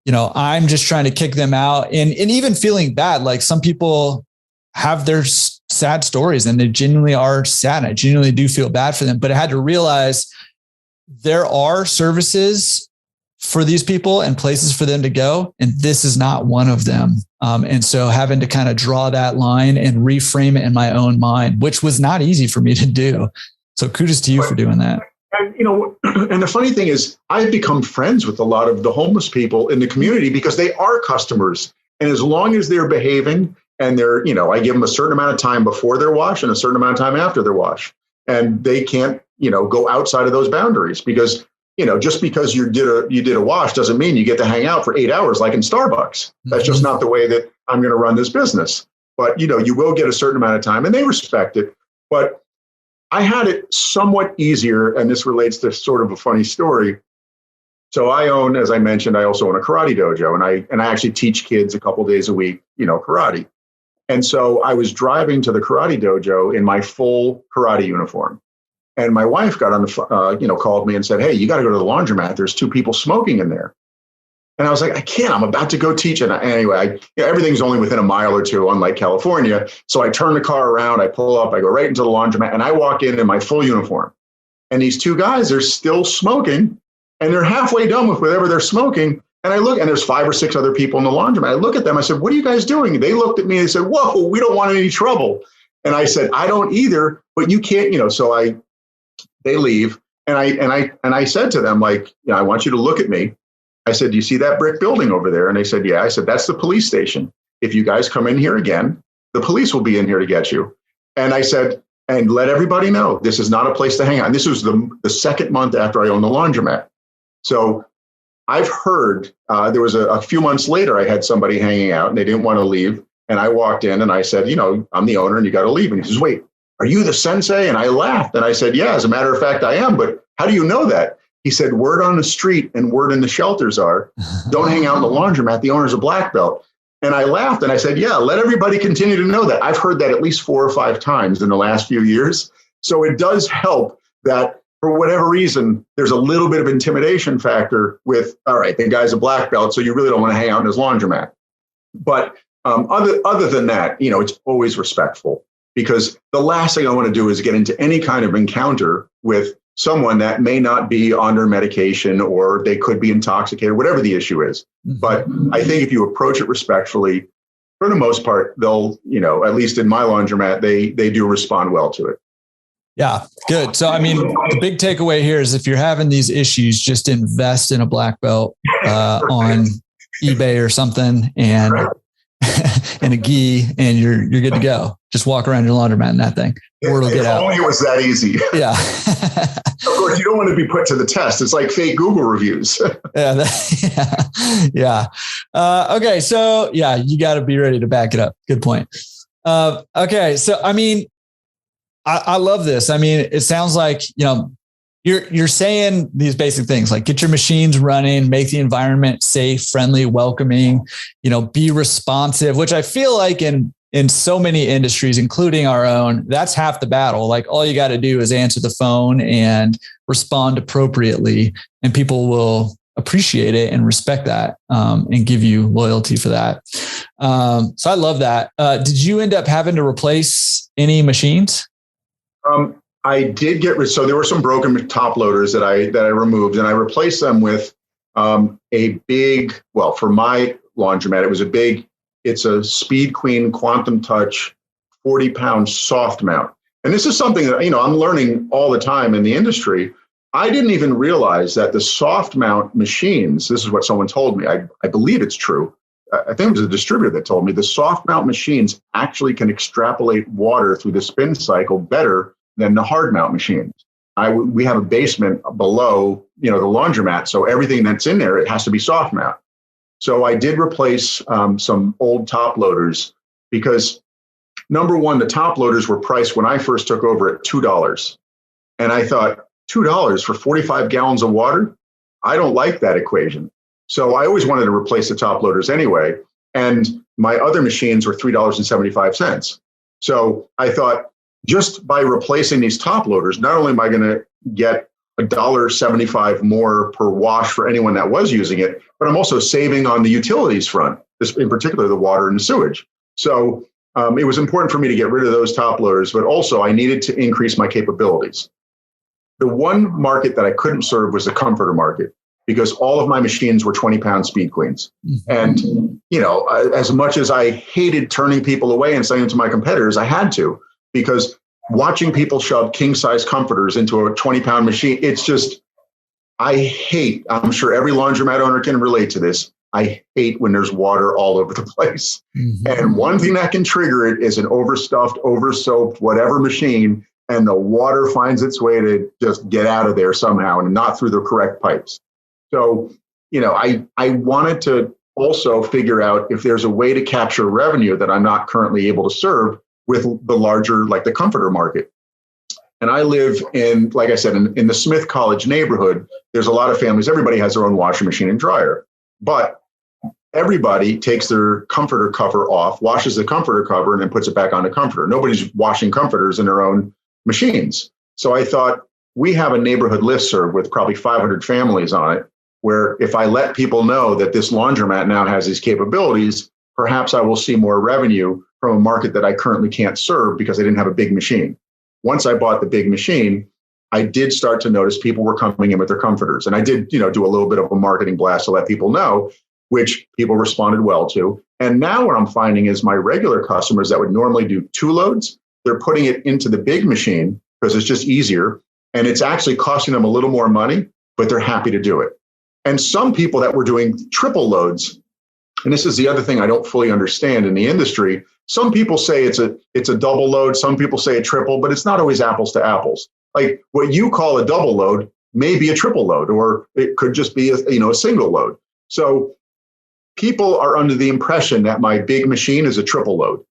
I'm just trying to kick them out and even feeling bad. Like some people have their sad stories and they genuinely are sad. I genuinely do feel bad for them, but I had to realize there are services for these people and places for them to go. And this is not one of them. And so having to kind of draw that line and reframe it in my own mind, which was not easy for me to do. So kudos to you for doing that. And the funny thing is I've become friends with a lot of the homeless people in the community because they are customers. And as long as they're behaving and they're, I give them a certain amount of time before their wash and a certain amount of time after their wash, and they can't, go outside of those boundaries because, just because you did a wash doesn't mean you get to hang out for 8 hours like in Starbucks. That's just not the way that I'm going to run this business. But, you will get a certain amount of time and they respect it. But I had it somewhat easier, and this relates to sort of a funny story. So I own, as I mentioned, I also own a karate dojo, and I actually teach kids a couple of days a week, karate. And so I was driving to the karate dojo in my full karate uniform, and my wife got on the, called me and said, "Hey, you got to go to the laundromat. There's 2 people smoking in there." And I was like, I can't, I'm about to go teach. And anyway, everything's only within a mile or two, unlike California. So I turn the car around, I pull up, I go right into the laundromat, and I walk in my full uniform. And these 2 guys are still smoking, and they're halfway done with whatever they're smoking. And I look, and there's 5 or 6 other people in the laundromat. I look at them, I said, "What are you guys doing?" They looked at me and said, "Whoa, we don't want any trouble." And I said, "I don't either, but you can't, so they leave. And I said to them, like, I want you to look at me. I said, "Do you see that brick building over there?" And they said, "Yeah." I said, "That's the police station. If you guys come in here again, the police will be in here to get you." And I said, "And let everybody know, this is not a place to hang out." And this was the second month after I owned the laundromat. So I've heard, there was a few months later, I had somebody hanging out and they didn't want to leave. And I walked in and I said, "I'm the owner and you got to leave." And he says, "Wait, are you the sensei?" And I laughed and I said, "Yeah, as a matter of fact, I am. But how do you know that?" He said, "Word on the street and word in the shelters are, don't hang out in the laundromat. The owner's a black belt." And I laughed and I said, "Yeah, let everybody continue to know that." I've heard that at least 4 or 5 times in the last few years. So it does help that for whatever reason, there's a little bit of intimidation factor with, all right, the guy's a black belt, so you really don't want to hang out in his laundromat. But other than that, it's always respectful, because the last thing I want to do is get into any kind of encounter with someone that may not be under medication or they could be intoxicated, whatever the issue is. But I think if you approach it respectfully, For the most part, they'll, at least in my laundromat, they do respond well to it. Yeah, good. So, I mean, the big takeaway here is if you're having these issues, just invest in a black belt on eBay or something and and a gi, and you're good to go. Just walk around your laundromat in that thing. Word will get out. If only it was that easy. Yeah. Of course, you don't want to be put to the test. It's like fake Google reviews. Yeah. Okay. So yeah, you got to be ready to back it up. Good point. Okay. So, I mean, I love this. I mean, it sounds like, you're saying these basic things like get your machines running, make the environment safe, friendly, welcoming, be responsive, which I feel like in so many industries, including our own, that's half the battle. Like all you got to do is answer the phone and respond appropriately, and people will appreciate it and respect that, and give you loyalty for that. So I love that. Did you end up having to replace any machines? I did so there were some broken top loaders that I removed, and I replaced them with a big, for my laundromat, it's a Speed Queen Quantum Touch 40-pound soft mount. And this is something that, I'm learning all the time in the industry. I didn't even realize that the soft mount machines, this is what someone told me, I believe it's true. I think it was a distributor that told me the soft mount machines actually can extrapolate water through the spin cycle better than the hard mount machines. We have a basement below, the laundromat. So everything that's in there, it has to be soft mount. So I did replace some old top loaders because number one, the top loaders were priced when I first took over at $2. And I thought $2 for 45 gallons of water? I don't like that equation. So I always wanted to replace the top loaders anyway. And my other machines were $3.75. So I thought, just by replacing these top loaders, not only am I going to get $1.75 more per wash for anyone that was using it, but I'm also saving on the utilities front, in particular the water and the sewage. So it was important for me to get rid of those top loaders, but also I needed to increase my capabilities. The one market that I couldn't serve was the comforter market, because all of my machines were 20-pound Speed Queens. And, as much as I hated turning people away and saying to my competitors, I had to, because watching people shove king-size comforters into a 20-pound machine, it's just, I'm sure every laundromat owner can relate to this. I hate when there's water all over the place. Mm-hmm. And one thing that can trigger it is an overstuffed, oversoaped, whatever machine, and the water finds its way to just get out of there somehow and not through the correct pipes. So, I wanted to also figure out if there's a way to capture revenue that I'm not currently able to serve with the larger, like the comforter market. And I live in, like I said, in the Smith College neighborhood. There's a lot of families. Everybody has their own washer machine and dryer, but everybody takes their comforter cover off, washes the comforter cover, and then puts it back on the comforter. Nobody's washing comforters in their own machines. So I thought, we have a neighborhood listserv with probably 500 families on it, where if I let people know that this laundromat now has these capabilities, perhaps I will see more revenue from a market that I currently can't serve because I didn't have a big machine. Once I bought the big machine, I did start to notice people were coming in with their comforters. And I did, do a little bit of a marketing blast to let people know, which people responded well to. And now what I'm finding is my regular customers that would normally do 2 loads, they're putting it into the big machine because it's just easier. And it's actually costing them a little more money, but they're happy to do it. And some people that were doing triple loads, and this is the other thing I don't fully understand in the industry. Some people say it's a double load. Some people say a triple, but it's not always apples to apples. Like what you call a double load may be a triple load, or it could just be a single load. So people are under the impression that my big machine is a triple load.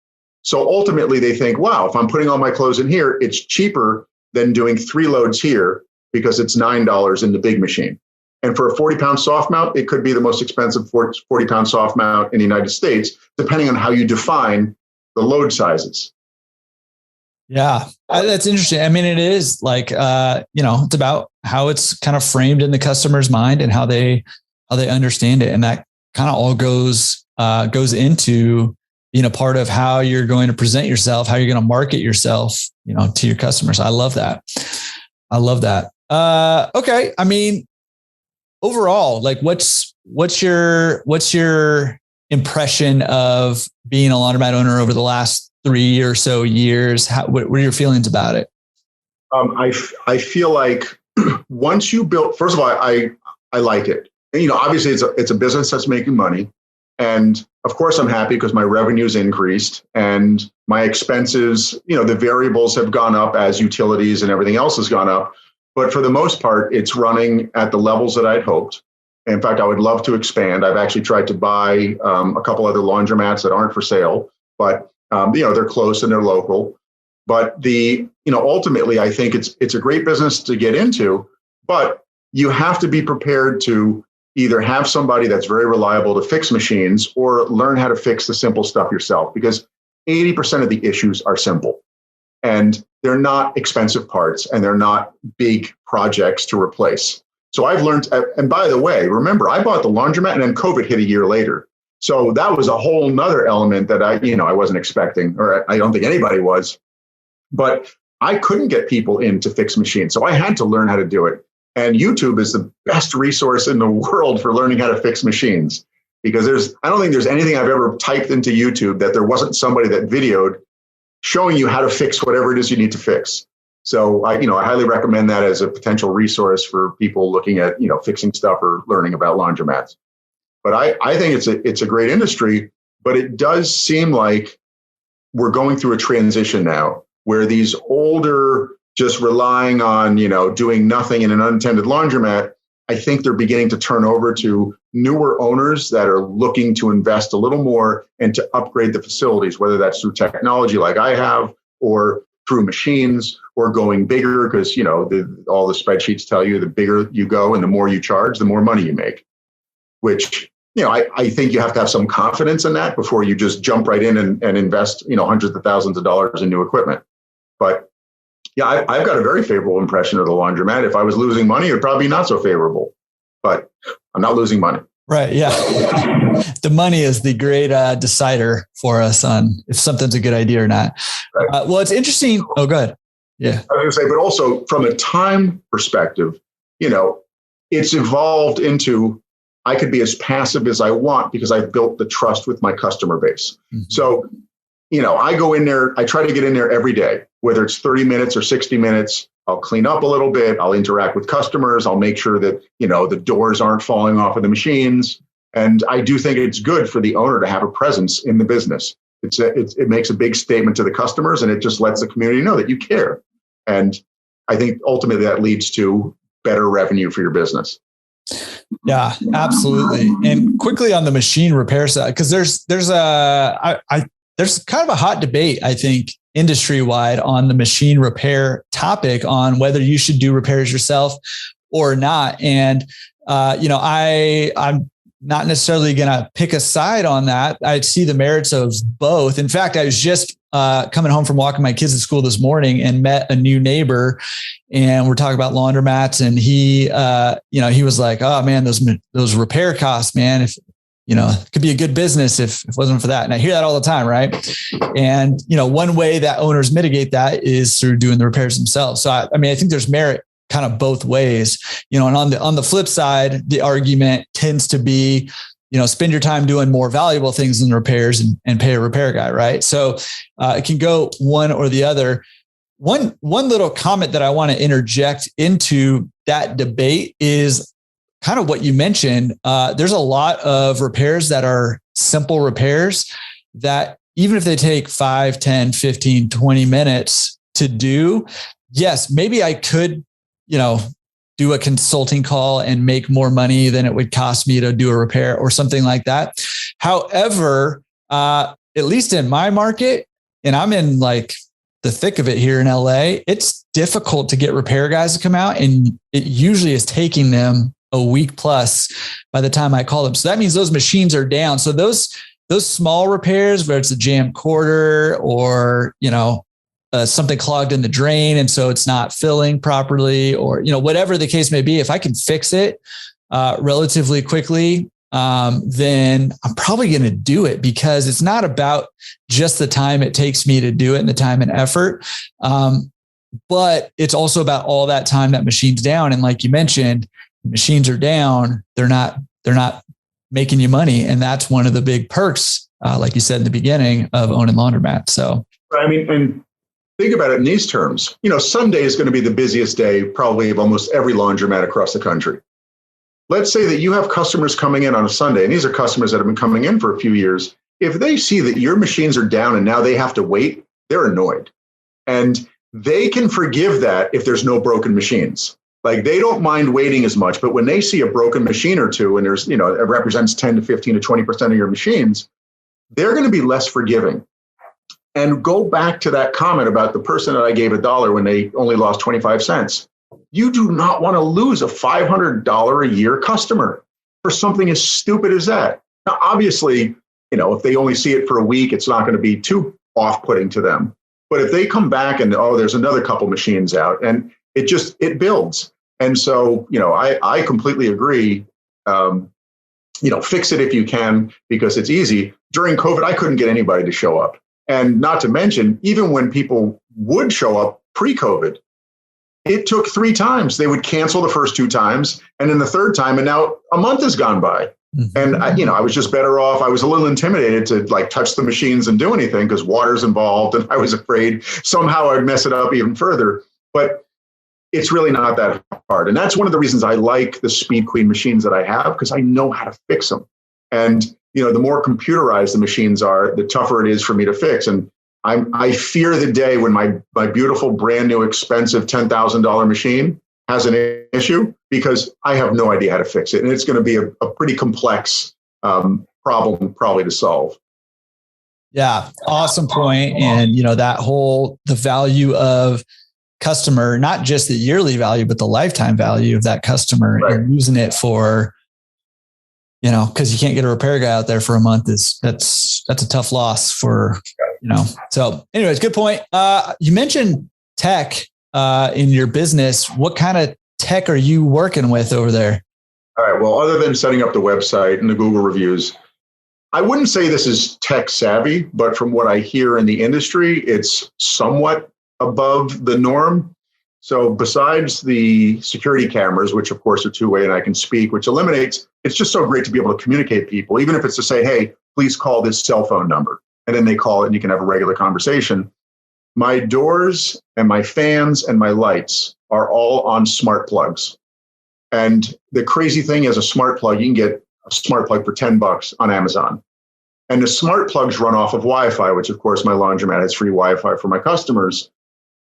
So ultimately they think, wow, if I'm putting all my clothes in here, it's cheaper than doing 3 loads here because it's $9 in the big machine. And for a 40-pound soft mount, it could be the most expensive 40-pound soft mount in the United States, depending on how you define the load sizes. Yeah, that's interesting. I mean, it is like, it's about how it's kind of framed in the customer's mind and how they understand it. And that kind of all goes into being a part of how you're going to present yourself, how you're going to market yourself, to your customers. I love that. Okay. I mean, overall, like what's your impression of being a laundromat owner over the last 3 or so years? What are your feelings about it? I feel like once you build, first of all, I like it. And, obviously it's a business that's making money. And of course I'm happy because my revenue's increased and my expenses, the variables have gone up as utilities and everything else has gone up. But for the most part, it's running at the levels that I'd hoped. In fact, I would love to expand. I've actually tried to buy a couple other laundromats that aren't for sale, but they're close and they're local. But ultimately, I think it's a great business to get into, but you have to be prepared to either have somebody that's very reliable to fix machines or learn how to fix the simple stuff yourself, because 80% of the issues are simple and they're not expensive parts and they're not big projects to replace. So I've learned, and by the way, remember, I bought the laundromat and then COVID hit a year later. So that was a whole nother element that I wasn't expecting, or I don't think anybody was. But I couldn't get people in to fix machines. So I had to learn how to do it. And YouTube is the best resource in the world for learning how to fix machines, because I don't think there's anything I've ever typed into YouTube that there wasn't somebody that videoed showing you how to fix whatever it is you need to fix. So I highly recommend that as a potential resource for people looking at, fixing stuff or learning about laundromats. But I think it's a great industry, but it does seem like we're going through a transition now where these older, just relying on, doing nothing in an unattended laundromat, I think they're beginning to turn over to newer owners that are looking to invest a little more and to upgrade the facilities, whether that's through technology like I have, or through machines, or going bigger, because all the spreadsheets tell you the bigger you go and the more you charge, the more money you make. Which I think you have to have some confidence in that before you just jump right in and invest hundreds of thousands of dollars in new equipment. But yeah, I've got a very favorable impression of the laundromat. If I was losing money, it would probably be not so favorable. But I'm not losing money. Right. Yeah. The money is the great decider for us on if something's a good idea or not. Right. Well, it's interesting. Oh, go ahead. Yeah. I was going to say, but also from a time perspective, it's evolved into I could be as passive as I want because I've built the trust with my customer base. Mm-hmm. So, I go in there, I try to get in there every day, whether it's 30 minutes or 60 minutes. I'll clean up a little bit. I'll interact with customers. I'll make sure that, the doors aren't falling off of the machines. And I do think it's good for the owner to have a presence in the business. It makes a big statement to the customers, and it just lets the community know that you care. And I think ultimately that leads to better revenue for your business. Yeah, absolutely. And quickly on the machine repair side, because there's kind of a hot debate, I think, industry-wide on the machine repair topic, on whether you should do repairs yourself or not. And, I'm not necessarily going to pick a side on that. I see the merits of both. In fact, I was just coming home from walking my kids to school this morning and met a new neighbor, and we're talking about laundromats. And he was like, "Oh man, those repair costs, man, if it could be a good business if it wasn't for that." And I hear that all the time. Right. And, one way that owners mitigate that is through doing the repairs themselves. So, I think there's merit kind of both ways, and on the flip side, the argument tends to be, spend your time doing more valuable things than repairs and pay a repair guy. Right. So it can go one or the other. One little comment that I want to interject into that debate is kind of what you mentioned. There's a lot of repairs that are simple repairs that even if they take 5, 10, 15, 20 minutes to do, yes, maybe I could, do a consulting call and make more money than it would cost me to do a repair or something like that. However, at least in my market, and I'm in like the thick of it here in LA, it's difficult to get repair guys to come out, and it usually is taking them a week plus by the time I call them. So that means those machines are down. So those small repairs, where it's a jammed quarter or, something clogged in the drain, and so it's not filling properly, or, whatever the case may be, if I can fix it relatively quickly, then I'm probably going to do it, because it's not about just the time it takes me to do it and the time and effort. But it's also about all that time that machine's down. And like you mentioned, machines are down. They're not making you money. And that's one of the big perks, like you said in the beginning, of owning Laundromat. So, I mean, and think about it in these terms. Sunday is going to be the busiest day probably of almost every laundromat across the country. Let's say that you have customers coming in on a Sunday, and these are customers that have been coming in for a few years. If they see that your machines are down and now they have to wait, they're annoyed. And they can forgive that if there's no broken machines. Like, they don't mind waiting as much, but when they see a broken machine or two, and there's, it represents 10 to 15 to 20% of your machines, they're going to be less forgiving. And go back to that comment about the person that I gave $1 when they only lost 25 cents. You do not want to lose a $500 a year customer for something as stupid as that. Now, obviously, if they only see it for a week, it's not going to be too off-putting to them. But if they come back and, there's another couple machines out, and it builds. And so, I completely agree. Fix it if you can, because it's easy. During COVID, I couldn't get anybody to show up. And not to mention, even when people would show up pre-COVID, it took 3 times. They would cancel the first 2 times, and then the third time, and now a month has gone by. Mm-hmm. And I was just better off. I was a little intimidated to touch the machines and do anything because water's involved, and I was afraid somehow I'd mess it up even further. But it's really not that hard. And that's one of the reasons I like the Speed Queen machines that I have, because I know how to fix them. And the more computerized the machines are, the tougher it is for me to fix. And I fear the day when my beautiful, brand new, expensive $10,000 machine has an issue, because I have no idea how to fix it. And it's going to be a pretty complex problem probably to solve. Yeah, awesome point. And, the value of customer, not just the yearly value, but the lifetime value of that customer, right, and using it for, because you can't get a repair guy out there for a month, that's a tough loss for, So anyways, good point. You mentioned tech in your business. What kind of tech are you working with over there? All right. Well, other than setting up the website and the Google reviews, I wouldn't say this is tech savvy, but from what I hear in the industry, it's somewhat above the norm. So besides the security cameras, which of course are 2-way and I can speak, which eliminates, it's just so great to be able to communicate people, even if it's to say, hey, please call this cell phone number. And then they call it and you can have a regular conversation. My doors and my fans and my lights are all on smart plugs. And the crazy thing is, a smart plug, you can get a smart plug for $10 on Amazon. And the smart plugs run off of Wi-Fi, which of course my laundromat has free Wi-Fi for my customers.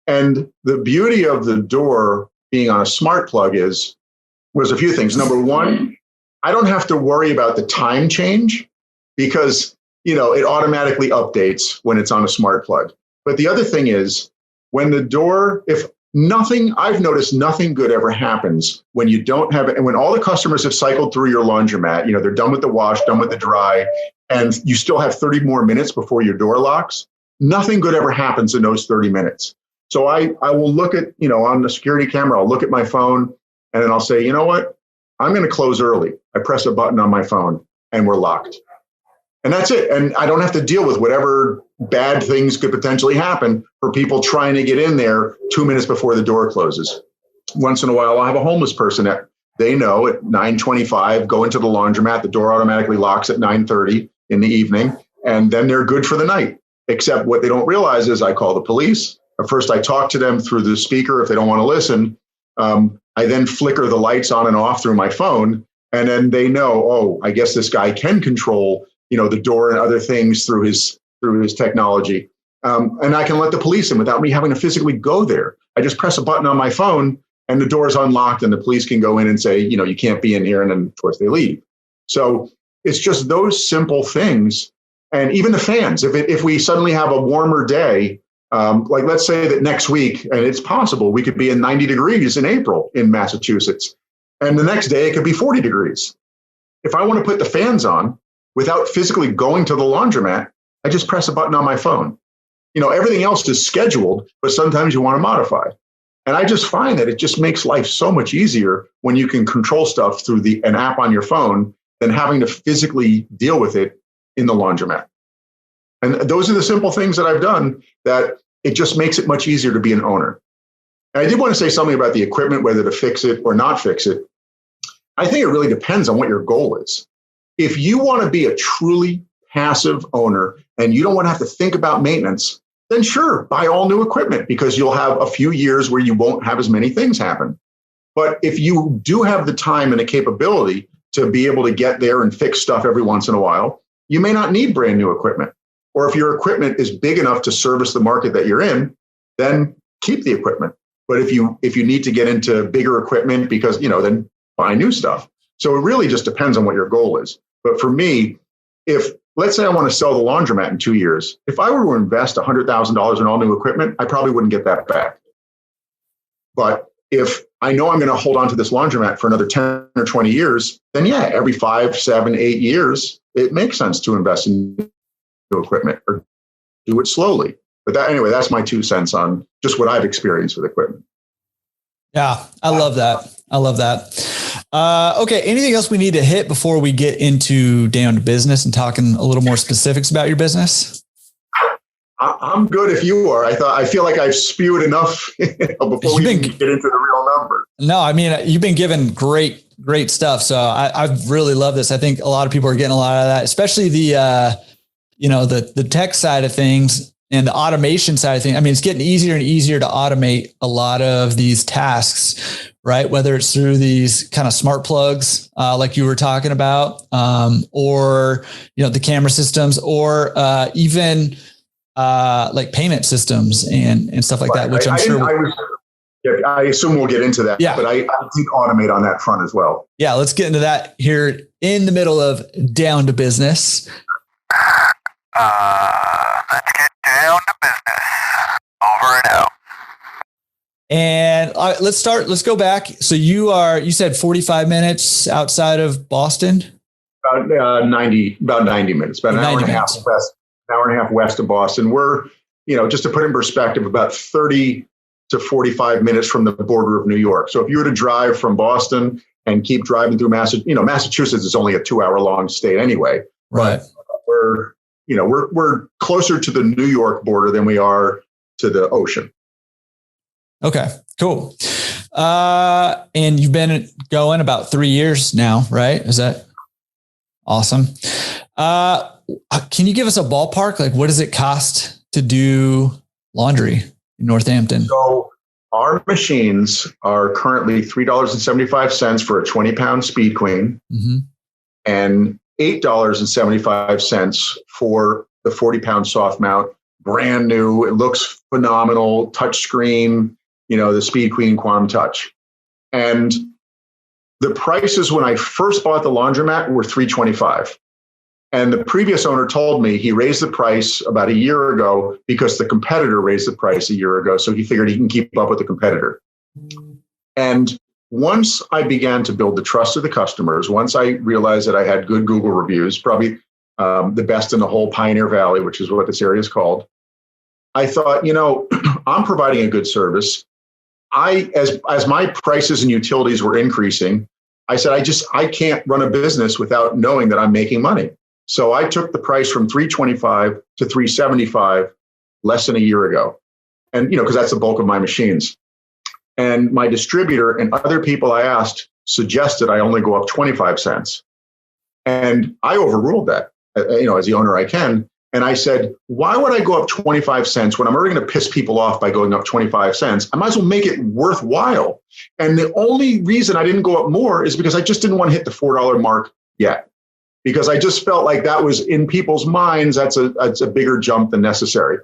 And the beauty of the door being on a smart plug was a few things. Number one, I don't have to worry about the time change, because it automatically updates when it's on a smart plug. But the other thing is, when the door, I've noticed nothing good ever happens when you don't have it. And when all the customers have cycled through your laundromat, they're done with the wash, done with the dry, and you still have 30 more minutes before your door locks, nothing good ever happens in those 30 minutes. So I will look at, on the security camera, I'll look at my phone, and then I'll say, you know what? I'm going to close early. I press a button on my phone and we're locked. And that's it. And I don't have to deal with whatever bad things could potentially happen for people trying to get in there 2 minutes before the door closes. Once in a while, I'll have a homeless person that they know at 9:25, go into the laundromat, the door automatically locks at 9:30 in the evening, and then they're good for the night. Except what they don't realize is I call the police. First, I talk to them through the speaker if they don't want to listen. I then flicker the lights on and off through my phone, and then they know, I guess this guy can control the door and other things through his technology. And I can let the police in without me having to physically go there. I just press a button on my phone and the door's unlocked, and the police can go in and say, you can't be in here. And then of course they leave. So it's just those simple things. And even the fans, if we suddenly have a warmer day, like let's say that next week, and it's possible we could be in 90 degrees in April in Massachusetts, and the next day it could be 40 degrees. If I want to put the fans on without physically going to the laundromat, I just press a button on my phone. Everything else is scheduled, but sometimes you want to modify. And I just find that it just makes life so much easier when you can control stuff through an app on your phone than having to physically deal with it in the laundromat. And those are the simple things that I've done that it just makes it much easier to be an owner. And I did want to say something about the equipment, whether to fix it or not fix it. I think it really depends on what your goal is. if you want to be a truly passive owner and you don't want to have to think about maintenance, then sure, buy all new equipment because you'll have a few years where you won't have as many things happen. But if you do have the time and the capability to be able to get there and fix stuff every once in a while, you may not need brand new equipment. Or if your equipment is big enough to service the market that you're in, then keep the equipment. But if you need to get into bigger equipment because, then buy new stuff. So it really just depends on what your goal is. But for me, if let's say I want to sell the laundromat in 2 years, if I were to invest $100,000 in all new equipment, I probably wouldn't get that back. But if I know I'm going to hold on to this laundromat for another 10 or 20 years, then yeah, every 5, 7, 8 years, it makes sense to invest in new equipment or do it slowly. But that's my 2 cents on just what I've experienced with equipment. Yeah, I love that. Okay. Anything else we need to hit before we get into down to business and talking a little more specifics about your business? I'm good if you are. I feel like I've spewed enough before we get into the real numbers. No, I mean, you've been given great stuff. So I really love this. I think a lot of people are getting a lot of that, especially the tech side of things and the automation side of things. I mean, it's getting easier and easier to automate a lot of these tasks, right? Whether it's through these kind of smart plugs, like you were talking about, or, the camera systems, or even like payment systems and stuff like that, which I assume we'll get into that, but I did automate on that front as well. Yeah, let's get into that here in the middle of Down to Business. Let's get down to business. Over and out. And let's go back. So you said 45 minutes outside of Boston? About 90 minutes, about an hour and a half west of Boston. We're, just to put in perspective, about 30 to 45 minutes from the border of New York. So if you were to drive from Boston and keep driving through Massachusetts is only a 2-hour long state anyway. Right. But we're closer to the New York border than we are to the ocean. Okay, cool. And you've been going about 3 years now, right? Is that awesome? Can you give us a ballpark? Like, what does it cost to do laundry in Northampton? So our machines are currently $3.75 for a 20-pound Speed Queen, and $8.75 for the 40-pound soft mount. Brand new. It looks phenomenal. Touch screen, the Speed Queen Quantum Touch. And the prices when I first bought the laundromat were $325. And the previous owner told me he raised the price about a year ago because the competitor raised the price a year ago. So he figured he can keep up with the competitor. And once I began to build the trust of the customers, once I realized that I had good Google reviews, probably the best in the whole Pioneer Valley, which is what this area is called, I thought, I'm providing a good service. As my prices and utilities were increasing, I said, I can't run a business without knowing that I'm making money. So I took the price from $325 to $375 less than a year ago. And, because that's the bulk of my machines. And my distributor and other people I asked suggested I only go up 25 cents. And I overruled that, as the owner I can. And I said, why would I go up 25 cents when I'm already going to piss people off by going up 25 cents? I might as well make it worthwhile. And the only reason I didn't go up more is because I just didn't want to hit the $4 mark yet. Because I just felt like that was in people's minds, that's a bigger jump than necessary.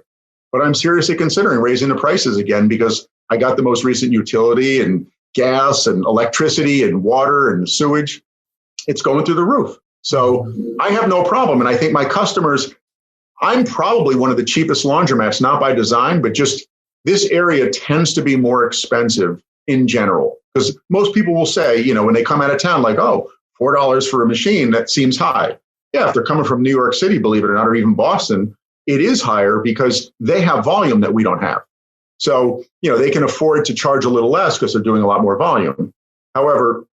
But I'm seriously considering raising the prices again because I got the most recent utility and gas and electricity and water and sewage. It's going through the roof. So I have no problem. And I think my customers, I'm probably one of the cheapest laundromats, not by design, but just this area tends to be more expensive in general. Because most people will say, when they come out of town, like, oh, $4 for a machine, that seems high. Yeah, if they're coming from New York City, believe it or not, or even Boston, it is higher because they have volume that we don't have. So, they can afford to charge a little less because they're doing a lot more volume. However,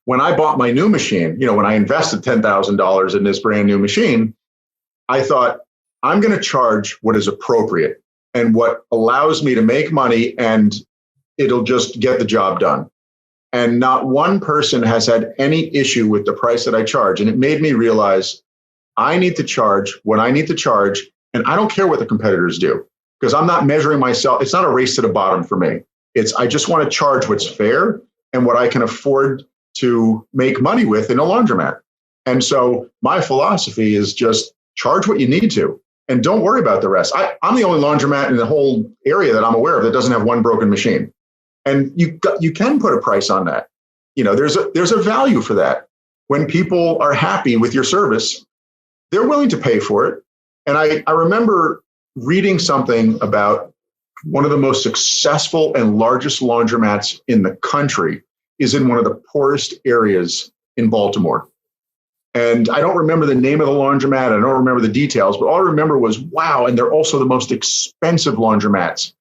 when I bought my new machine, when I invested $10,000 in this brand new machine, I thought, I'm going to charge what is appropriate and what allows me to make money and it'll just get the job done. And not one person has had any issue with the price that I charge. And it made me realize I need to charge what I need to charge. And I don't care what the competitors do, because I'm not measuring myself. It's not a race to the bottom for me. I just want to charge what's fair and what I can afford to make money with in a laundromat. And so my philosophy is just charge what you need to and don't worry about the rest. I'm the only laundromat in the whole area that I'm aware of that doesn't have one broken machine. And you can put a price on that. There's a value for that. When people are happy with your service, they're willing to pay for it. And I remember reading something about one of the most successful and largest laundromats in the country is in one of the poorest areas in Baltimore. And I don't remember the name of the laundromat. I don't remember the details, but all I remember was, wow, and they're also the most expensive laundromats.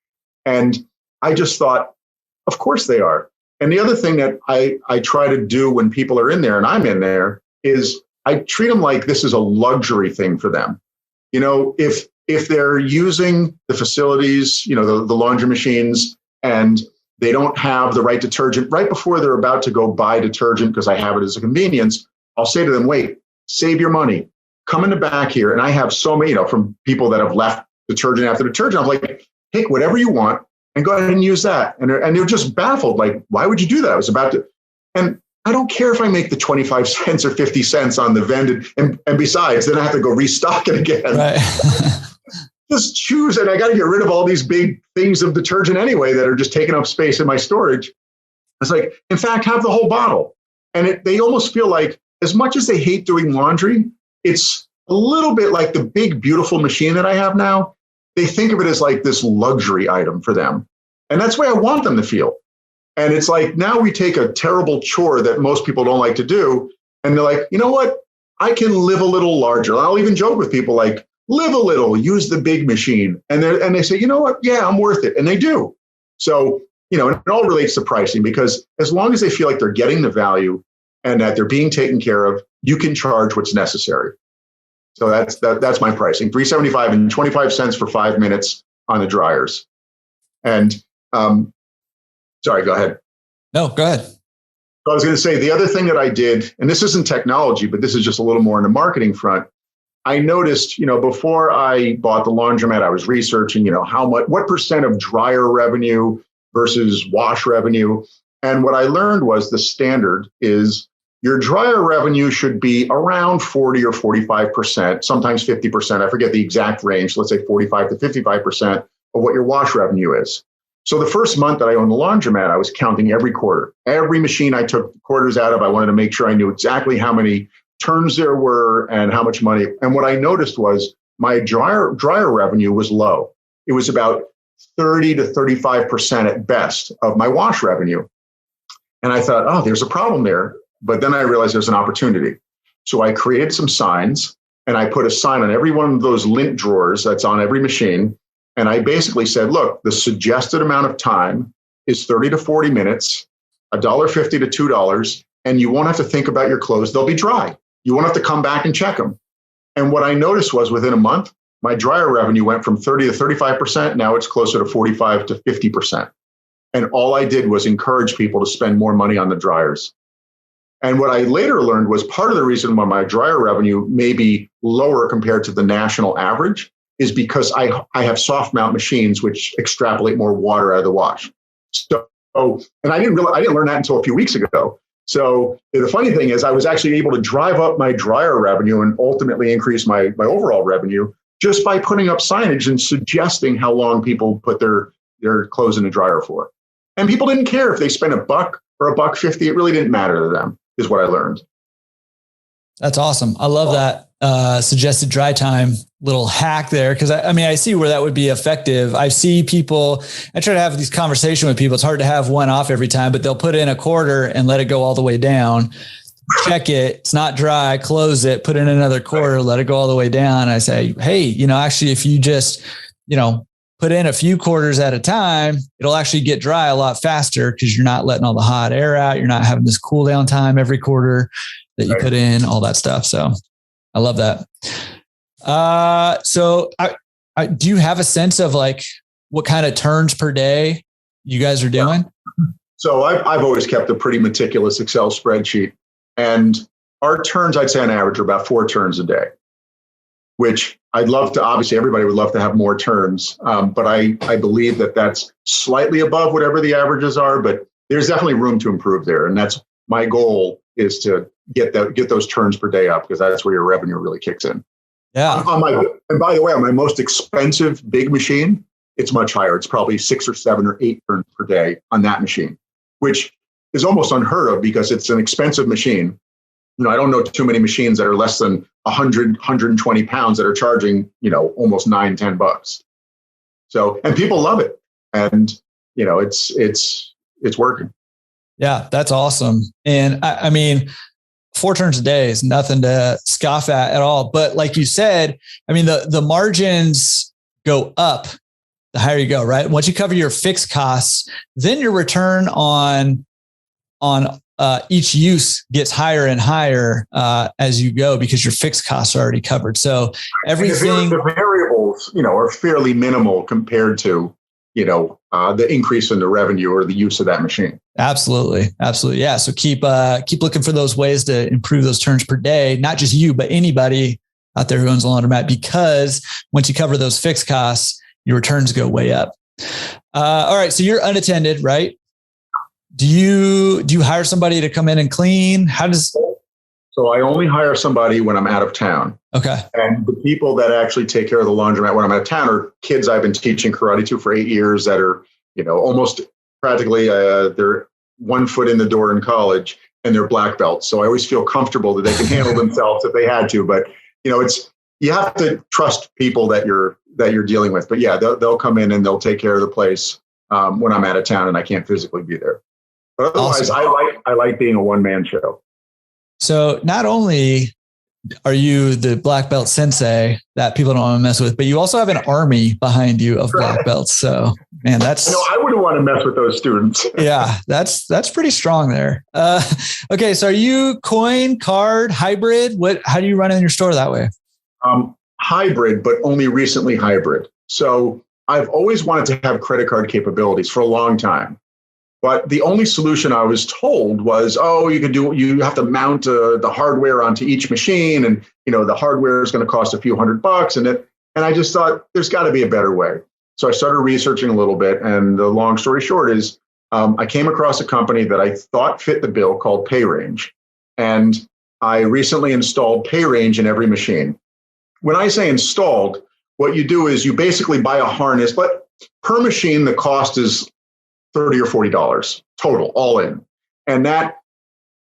And I just thought, of course they are. And the other thing that I try to do when people are in there and I'm in there is I treat them like this is a luxury thing for them. If they're using the facilities, the laundry machines, and they don't have the right detergent right before they're about to go buy detergent because I have it as a convenience, I'll say to them, wait, save your money. Come in the back here. And I have so many, from people that have left detergent after detergent. I'm like, pick whatever you want and go ahead and use that. And they're just baffled. Like, why would you do that? I was about to. And I don't care if I make the 25 cents or 50 cents on the vended. And besides, then I have to go restock it again. Right. Just choose it. I got to get rid of all these big things of detergent anyway that are just taking up space in my storage. It's like, in fact, have the whole bottle. And they almost feel like, as much as they hate doing laundry, it's a little bit like the big, beautiful machine that I have now. They think of it as like this luxury item for them. And that's the way I want them to feel. And it's like, now we take a terrible chore that most people don't like to do. And they're like, you know what? I can live a little larger. I'll even joke with people like, live a little, use the big machine. And they say, you know what? Yeah, I'm worth it. And they do. So, it all relates to pricing, because as long as they feel like they're getting the value and that they're being taken care of, you can charge what's necessary. So that's my pricing: $3.75 and 25 cents for 5 minutes on the dryers. And sorry, go ahead. No, go ahead. So I was going to say, the other thing that I did, and this isn't technology, but this is just a little more in the marketing front. I noticed, before I bought the laundromat, I was researching, what percent of dryer revenue versus wash revenue. And what I learned was the standard is your dryer revenue should be around 40 or 45%, sometimes 50%. I forget the exact range. Let's say 45 to 55% of what your wash revenue is. So the first month that I owned the laundromat, I was counting every quarter. Every machine I took quarters out of, I wanted to make sure I knew exactly how many turns there were and how much money. And what I noticed was my dryer revenue was low. It was about 30 to 35% at best of my wash revenue. And I thought, oh, there's a problem there. But then I realized there's an opportunity. So I created some signs, and I put a sign on every one of those lint drawers that's on every machine. And I basically said, look, the suggested amount of time is 30 to 40 minutes, $1.50 to $2, and you won't have to think about your clothes. They'll be dry. You won't have to come back and check them. And what I noticed was within a month, my dryer revenue went from 30 to 35%. Now it's closer to 45 to 50%. And all I did was encourage people to spend more money on the dryers. And what I later learned was part of the reason why my dryer revenue may be lower compared to the national average is because I have soft mount machines which extrapolate more water out of the wash. So, and I didn't learn that until a few weeks ago. So the funny thing is I was actually able to drive up my dryer revenue and ultimately increase my overall revenue just by putting up signage and suggesting how long people put their clothes in the dryer for. And people didn't care if they spent $1 or $1.50. It really didn't matter to them, is what I learned. That's awesome. I love that suggested dry time little hack there. Cause I see where that would be effective. I see people, I try to have these conversations with people. It's hard to have one off every time, but they'll put in a quarter and let it go all the way down, check it. It's not dry, close it, put in another quarter, let it go all the way down. I say, hey, actually, if you just, put in a few quarters at a time, it'll actually get dry a lot faster because you're not letting all the hot air out. You're not having this cool down time every quarter that you put in, all that stuff. So I love that. So do you have a sense of like what kind of turns per day you guys are doing? So I've always kept a pretty meticulous Excel spreadsheet, and our turns, I'd say on average, are about 4 turns a day, which I'd love to, obviously everybody would love to have more turns, but I believe that that's slightly above whatever the averages are, but there's definitely room to improve there. And that's my goal, is to get those turns per day up, because that's where your revenue really kicks in. Yeah. And by the way, on my most expensive big machine, it's much higher. It's probably 6 or 7 or 8 turns per day on that machine, which is almost unheard of because it's an expensive machine. I don't know too many machines that are less than 100, 120 pounds that are charging, almost $9-10. So, and people love it. And, it's working. Yeah, that's awesome. And I mean, 4 turns a day is nothing to scoff at all. But like you said, I mean, the margins go up the higher you go, right? Once you cover your fixed costs, then your return on each use gets higher and higher as you go, because your fixed costs are already covered. So everything, the variables, are fairly minimal compared to, the increase in the revenue or the use of that machine. Absolutely. Yeah. So keep looking for those ways to improve those turns per day, not just you, but anybody out there who owns a laundromat, because once you cover those fixed costs, your returns go way up. All right. So you're unattended, right? Do you hire somebody to come in and clean? So I only hire somebody when I'm out of town. Okay. And the people that actually take care of the laundromat when I'm out of town are kids I've been teaching karate to for 8 years that are, almost practically they're 1 foot in the door in college, and they're black belts. So I always feel comfortable that they can handle themselves if they had to. But, you have to trust people that you're dealing with. But yeah, they'll come in and they'll take care of the place when I'm out of town and I can't physically be there. But otherwise, awesome. I like being a one-man show. So not only are you the black belt sensei that people don't want to mess with, but you also have an army behind you of black belts. So man, I wouldn't want to mess with those students. Yeah, that's pretty strong there. Okay. So are you coin, card, hybrid? How do you run in your store that way? Hybrid, but only recently hybrid. So I've always wanted to have credit card capabilities for a long time. But the only solution I was told was, you have to mount the hardware onto each machine, and the hardware is going to cost a few $100, and I just thought there's got to be a better way. So I started researching a little bit, and the long story short is I came across a company that I thought fit the bill called PayRange, and I recently installed PayRange in every machine. When I say installed, what you do is you basically buy a harness, but per machine the cost is $30 or $40 total, all in. And that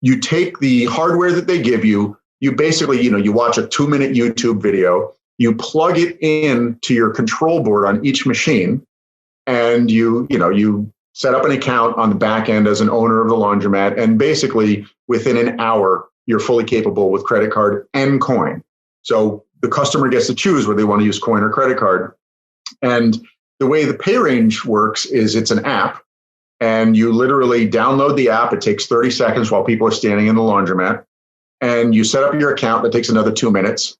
you take the hardware that they give you, you basically, you watch a 2-minute YouTube video, you plug it in to your control board on each machine, and you set up an account on the back end as an owner of the laundromat. And basically within an hour, you're fully capable with credit card and coin. So the customer gets to choose whether they want to use coin or credit card. And the way the PayRange works is it's an app. And you literally download the app. It takes 30 seconds while people are standing in the laundromat. And you set up your account. That takes another 2 minutes.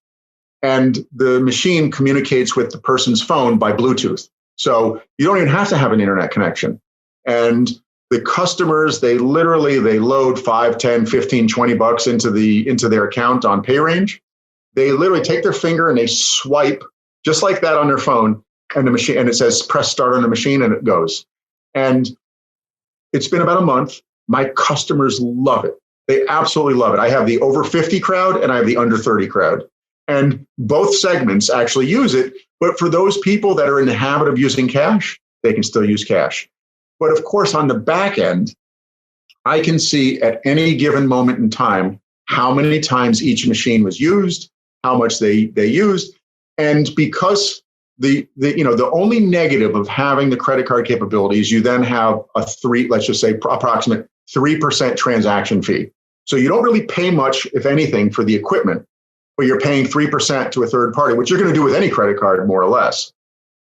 And the machine communicates with the person's phone by Bluetooth. So you don't even have to have an internet connection. And the customers, they load $5, $10, $15, $20 into their account on PayRange. They literally take their finger and they swipe just like that on their phone, and the machine, and it says press start on the machine, and it goes. And it's been about a month. My customers love it. They absolutely love it. I have the over 50 crowd and I have the under 30 crowd. And both segments actually use it. But for those people that are in the habit of using cash, they can still use cash. But of course, on the back end, I can see at any given moment in time how many times each machine was used, how much they used. And because the only negative of having the credit card capabilities, you then have let's just say approximate 3% transaction fee. So you don't really pay much, if anything, for the equipment, but you're paying 3% to a third party, which you're going to do with any credit card, more or less.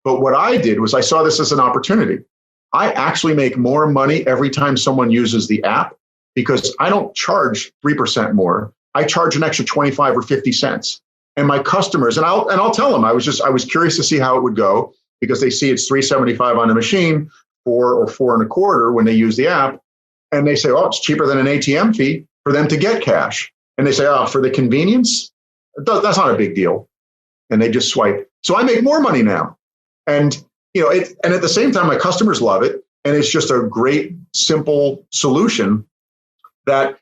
But what I did was I saw this as an opportunity. I actually make more money every time someone uses the app, because I don't charge 3% more. I charge an extra 25 or 50 cents. And my customers, and I'll tell them, I was curious to see how it would go, because they see it's $3.75 on the machine. 4.25 when they use the app. And they say, oh, it's cheaper than an ATM fee for them to get cash. And they say, oh, for the convenience, that's not a big deal. And they just swipe. So I make more money now. And, and at the same time, my customers love it. And it's just a great, simple solution that,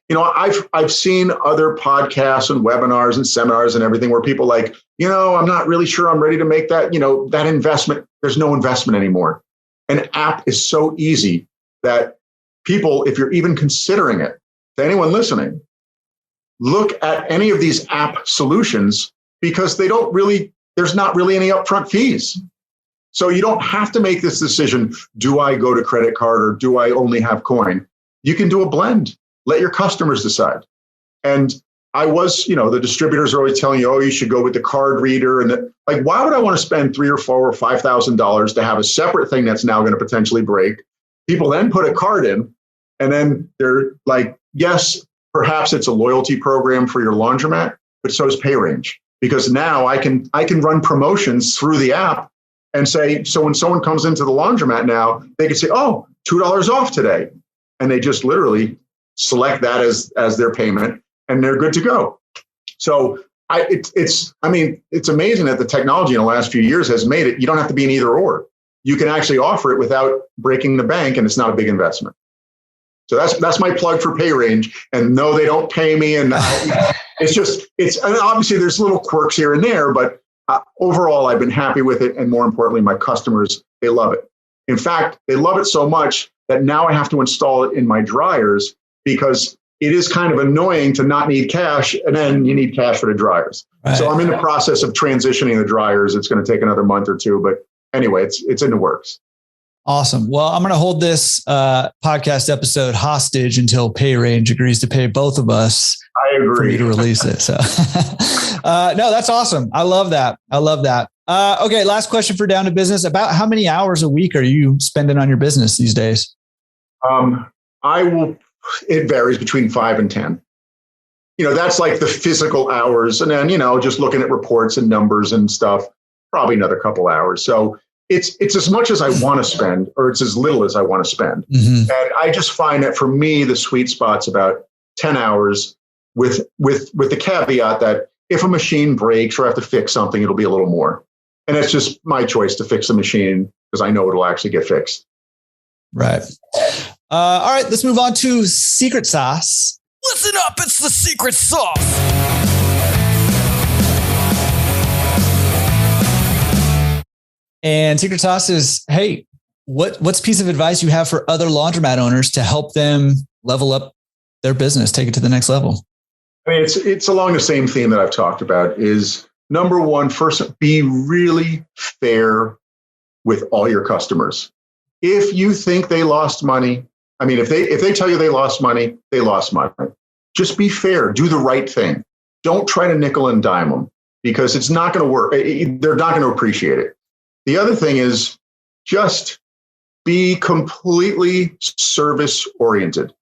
I've seen other podcasts and webinars and seminars and everything where people like, I'm not really sure I'm ready to make that, that investment. There's no investment anymore. An app is so easy that people, if you're even considering it, to anyone listening, look at any of these app solutions because there's not really any upfront fees. So you don't have to make this decision. Do I go to credit card or do I only have coin? You can do a blend. Let your customers decide. And I was, the distributors are always telling you, oh, you should go with the card reader. And why would I want to spend $3,000 or $4,000 or $5,000 to have a separate thing that's now going to potentially break? People then put a card in, and then they're like, yes, perhaps it's a loyalty program for your laundromat, but so is PayRange. Because now I can run promotions through the app and say, so when someone comes into the laundromat now, they can say, oh, $2 off today. And they just literally select that as their payment, and they're good to go. So it's amazing that the technology in the last few years has made it. You don't have to be an either or. You can actually offer it without breaking the bank, and it's not a big investment. So that's my plug for PayRange. And no, they don't pay me. And and obviously there's little quirks here and there, but overall I've been happy with it. And more importantly, my customers, they love it. In fact, they love it so much that now I have to install it in my dryers because it is kind of annoying to not need cash, and then you need cash for the dryers. Right. So I'm in the process of transitioning the dryers. It's going to take another month or two, but anyway, it's in the works. Awesome. Well, I'm going to hold this podcast episode hostage until PayRange agrees to pay both of us. I agree. For you to release it. So, no, that's awesome. I love that. Okay. Last question for Down to Business. About how many hours a week are you spending on your business these days? It varies between 5 and 10. That's like the physical hours. And then, just looking at reports and numbers and stuff, probably another couple hours. So it's as much as I want to spend, or it's as little as I want to spend. Mm-hmm. And I just find that for me, the sweet spot's about 10 hours with the caveat that if a machine breaks or I have to fix something, it'll be a little more. And it's just my choice to fix the machine because I know it'll actually get fixed. Right. All right, let's move on to secret sauce. Listen up, it's the secret sauce. And secret sauce is, hey, what's a piece of advice you have for other laundromat owners to help them level up their business, take it to the next level? I mean, it's along the same theme that I've talked about is number one, first, be really fair with all your customers. If you think they lost money, if they tell you they lost money, they lost money. Just be fair. Do the right thing. Don't try to nickel and dime them because it's not going to work. They're not going to appreciate it. The other thing is just be completely service oriented,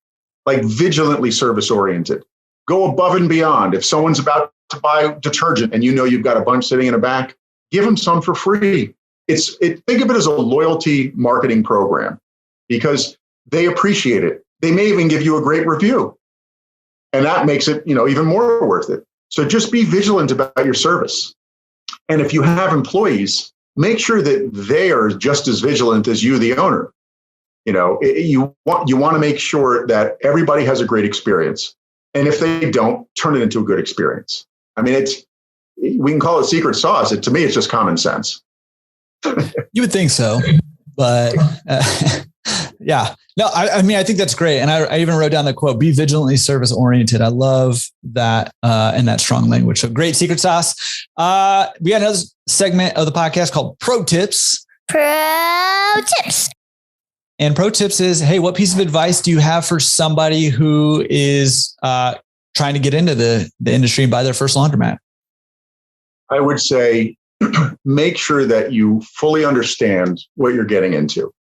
like vigilantly service oriented. Go above and beyond. If someone's about to buy detergent and you've got a bunch sitting in the back, give them some for free. Think of it as a loyalty marketing program because they appreciate it. They may even give you a great review. And that makes it, even more worth it. So just be vigilant about your service. And if you have employees, make sure that they are just as vigilant as you, the owner. You want to make sure that everybody has a great experience. And if they don't, turn it into a good experience. We can call it secret sauce. To me, it's just common sense. You would think so, but yeah, no, I think that's great. And I even wrote down the quote, be vigilantly service oriented. I love that and that strong language. So great secret sauce. We got another segment of the podcast called Pro Tips. Pro Tips. And Pro Tips is, hey, what piece of advice do you have for somebody who is trying to get into the industry and buy their first laundromat? I would say, make sure that you fully understand what you're getting into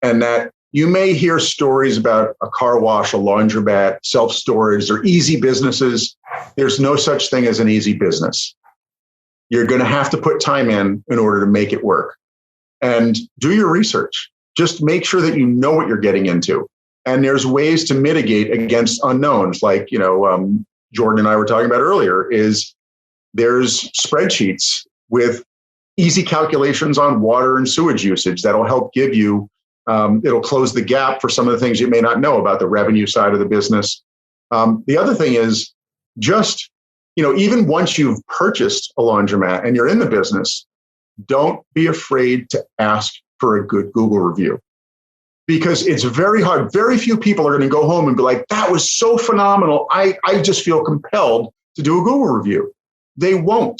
and that you may hear stories about a car wash, a laundromat, self-storage, or easy businesses. There's no such thing as an easy business. You're going to have to put time in order to make it work. And do your research. just make sure that you know what you're getting into. And there's ways to mitigate against unknowns. Like, Jordan and I were talking about earlier, is there's spreadsheets with easy calculations on water and sewage usage that'll help give you, it'll close the gap for some of the things you may not know about the revenue side of the business. The other thing is just, even once you've purchased a laundromat and you're in the business, don't be afraid to ask for a good Google review, because it's very hard. Very few people are going to go home and be like, that was so phenomenal. I just feel compelled to do a Google review. They won't.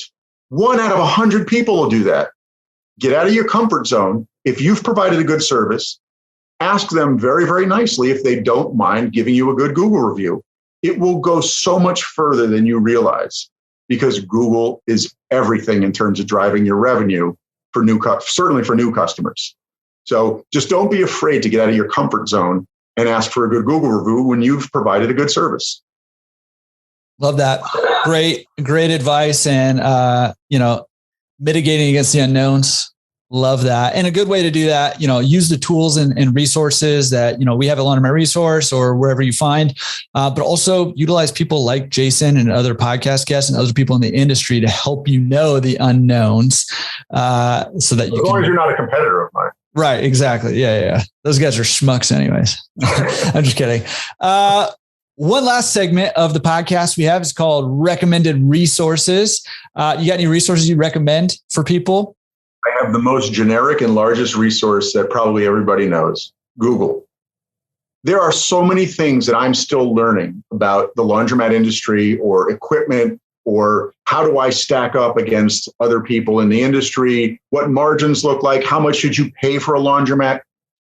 1 out of 100 people will do that. Get out of your comfort zone. If you've provided a good service, ask them very, very nicely if they don't mind giving you a good Google review. It will go so much further than you realize, because Google is everything in terms of driving your revenue for certainly for new customers. So just don't be afraid to get out of your comfort zone and ask for a good Google review when you've provided a good service. Love that. Great advice. And, mitigating against the unknowns. Love that. And a good way to do that, use the tools and resources that, we have at Laundromat Resource or wherever you find, but also utilize people like Jason and other podcast guests and other people in the industry to help you know the unknowns, so that as long as you're not a competitor of mine. Right. Exactly. Yeah. Those guys are schmucks anyways. I'm just kidding. One last segment of the podcast we have is called Recommended Resources. You got any resources you recommend for people? I have the most generic and largest resource that probably everybody knows, Google. There are so many things that I'm still learning about the laundromat industry or equipment, or how do I stack up against other people in the industry? What margins look like? How much should you pay for a laundromat?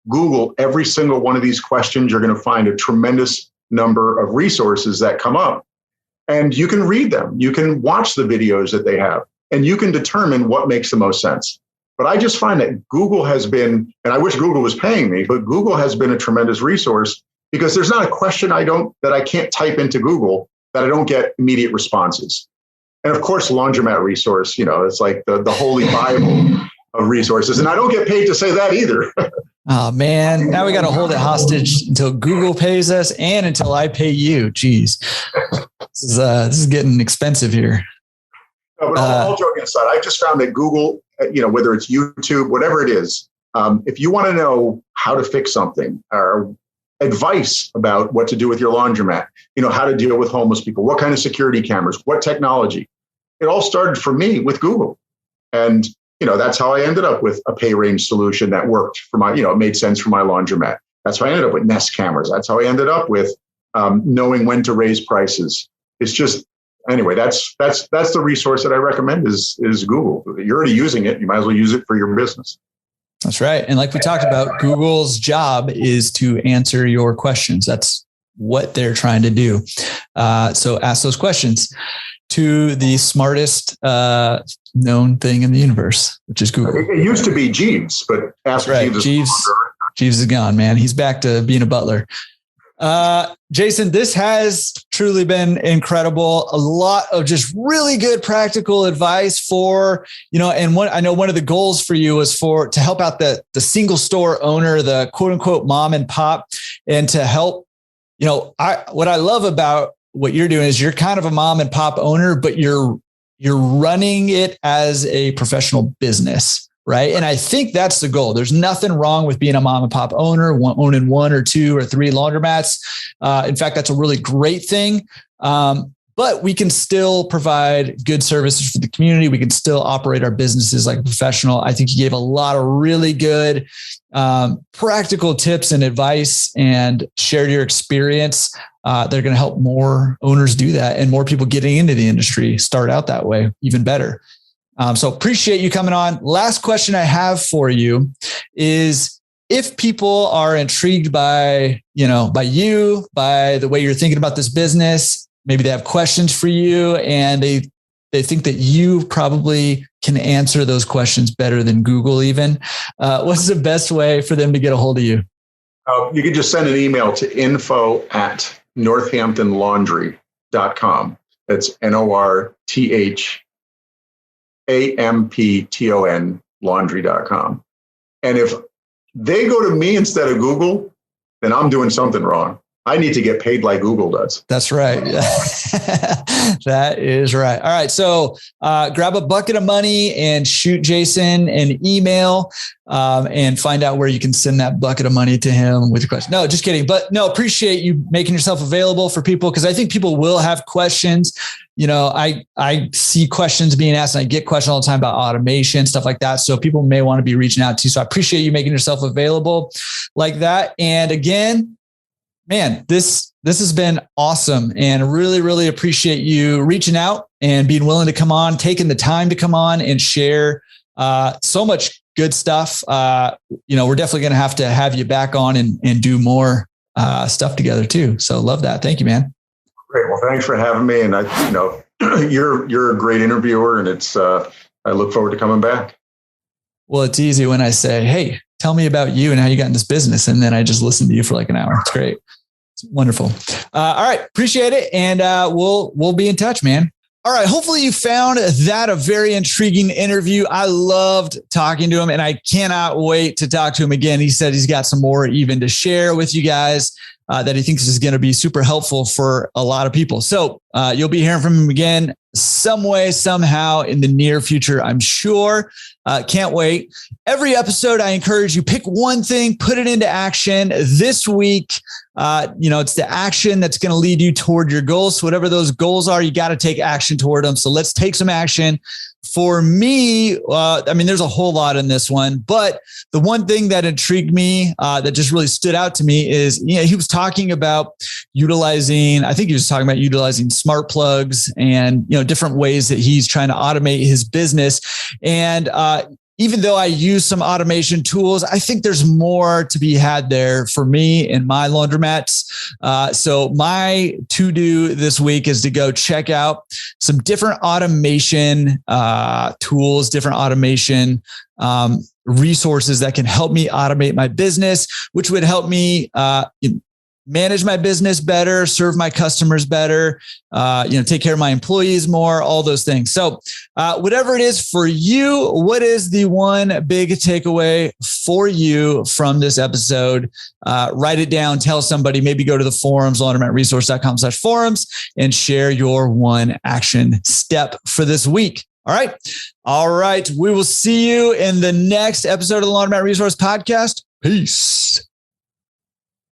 Google every single one of these questions. You're going to find a tremendous number of resources that come up, and you can read them. You can watch the videos that they have, and you can determine what makes the most sense. But I just find that Google has been, and I wish Google was paying me, but Google has been a tremendous resource, because there's not a question that I can't type into Google that I don't get immediate responses. And of course, Laundromat Resource, it's like the holy Bible of resources. And I don't get paid to say that either. Oh man, now we got to hold it hostage until Google pays us and until I pay you. Jeez, this is getting expensive here. No, but all joking aside, I just found that Google, whether it's YouTube, whatever it is, if you want to know how to fix something or advice about what to do with your laundromat, how to deal with homeless people, what kind of security cameras, what technology, it all started for me with Google. And, that's how I ended up with a pay range solution that worked for my, it made sense for my laundromat. That's how I ended up with Nest cameras. That's how I ended up with knowing when to raise prices. It's just, anyway, that's the resource that I recommend is Google. You're already using it. You might as well use it for your business. That's right. And like we talked about, Google's job is to answer your questions. That's what they're trying to do. So ask those questions to the smartest known thing in the universe, which is Google. It used to be Jeeves, but ask right. Jeeves. Jeeves is gone, man. He's back to being a butler. Jason, this has truly been incredible. A lot of just really good practical advice for, and I know one of the goals for you was to help out the single store owner, the quote unquote mom and pop, and to help, what I love about what you're doing is you're kind of a mom and pop owner, but you're running it as a professional business. Right. And I think that's the goal. There's nothing wrong with being a mom and pop owner, owning 1 or 2 or 3 laundromats. In fact, that's a really great thing. But we can still provide good services for the community. We can still operate our businesses like a professional. I think you gave a lot of really good practical tips and advice and shared your experience. They're going to help more owners do that, and more people getting into the industry start out that way, even better. So appreciate you coming on. Last question I have for you is, if people are intrigued by the way you're thinking about this business, maybe they have questions for you and they think that you probably can answer those questions better than Google even. What's the best way for them to get a hold of you? You can just send an email to info@northamptonlaundry.com. That's NORTHAMPTON laundry.com. And if they go to me instead of Google, then I'm doing something wrong. I need to get paid like Google does. That's right. That is right. All right. So grab a bucket of money and shoot Jason an email and find out where you can send that bucket of money to him with your question. No, just kidding. But no, appreciate you making yourself available for people, because I think people will have questions. You know, I see questions being asked, and I get questions all the time about automation, stuff like that. So people may want to be reaching out to you. So I appreciate you making yourself available like that. And again, man, this has been awesome, and really, really appreciate you reaching out and being willing to come on, taking the time to come on and share so much good stuff. You know, we're definitely going to have you back on and do more stuff together too. So love that. Thank you, man. Great. Well, thanks for having me. And you're a great interviewer, and I look forward to coming back. Well, it's easy when I say, hey, tell me about you and how you got in this business. And then I just listen to you for like an hour. It's great. It's wonderful. All right. Appreciate it. And we'll be in touch, man. All right. Hopefully you found that a very intriguing interview. I loved talking to him, and I cannot wait to talk to him again. He said he's got some more even to share with you guys that he thinks is going to be super helpful for a lot of people. So you'll be hearing from him again some way, somehow in the near future, I'm sure. Can't wait. Every episode, I encourage you, pick one thing, put it into action. This week, it's the action that's going to lead you toward your goals. So whatever those goals are, you got to take action toward them. So let's take some action. For me, there's a whole lot in this one, but the one thing that intrigued me, that just really stood out to me is, he was talking about utilizing smart plugs and, different ways that he's trying to automate his business. And, even though I use some automation tools, I think there's more to be had there for me in my laundromats. So my to-do this week is to go check out some different automation tools, different automation resources that can help me automate my business, which would help me manage my business better, serve my customers better, take care of my employees more, all those things. So whatever it is for you, what is the one big takeaway for you from this episode? Write it down, tell somebody, maybe go to the forums, laundromatresource.com/forums, and share your one action step for this week. All right. All right. We will see you in the next episode of the Laundromat Resource Podcast. Peace.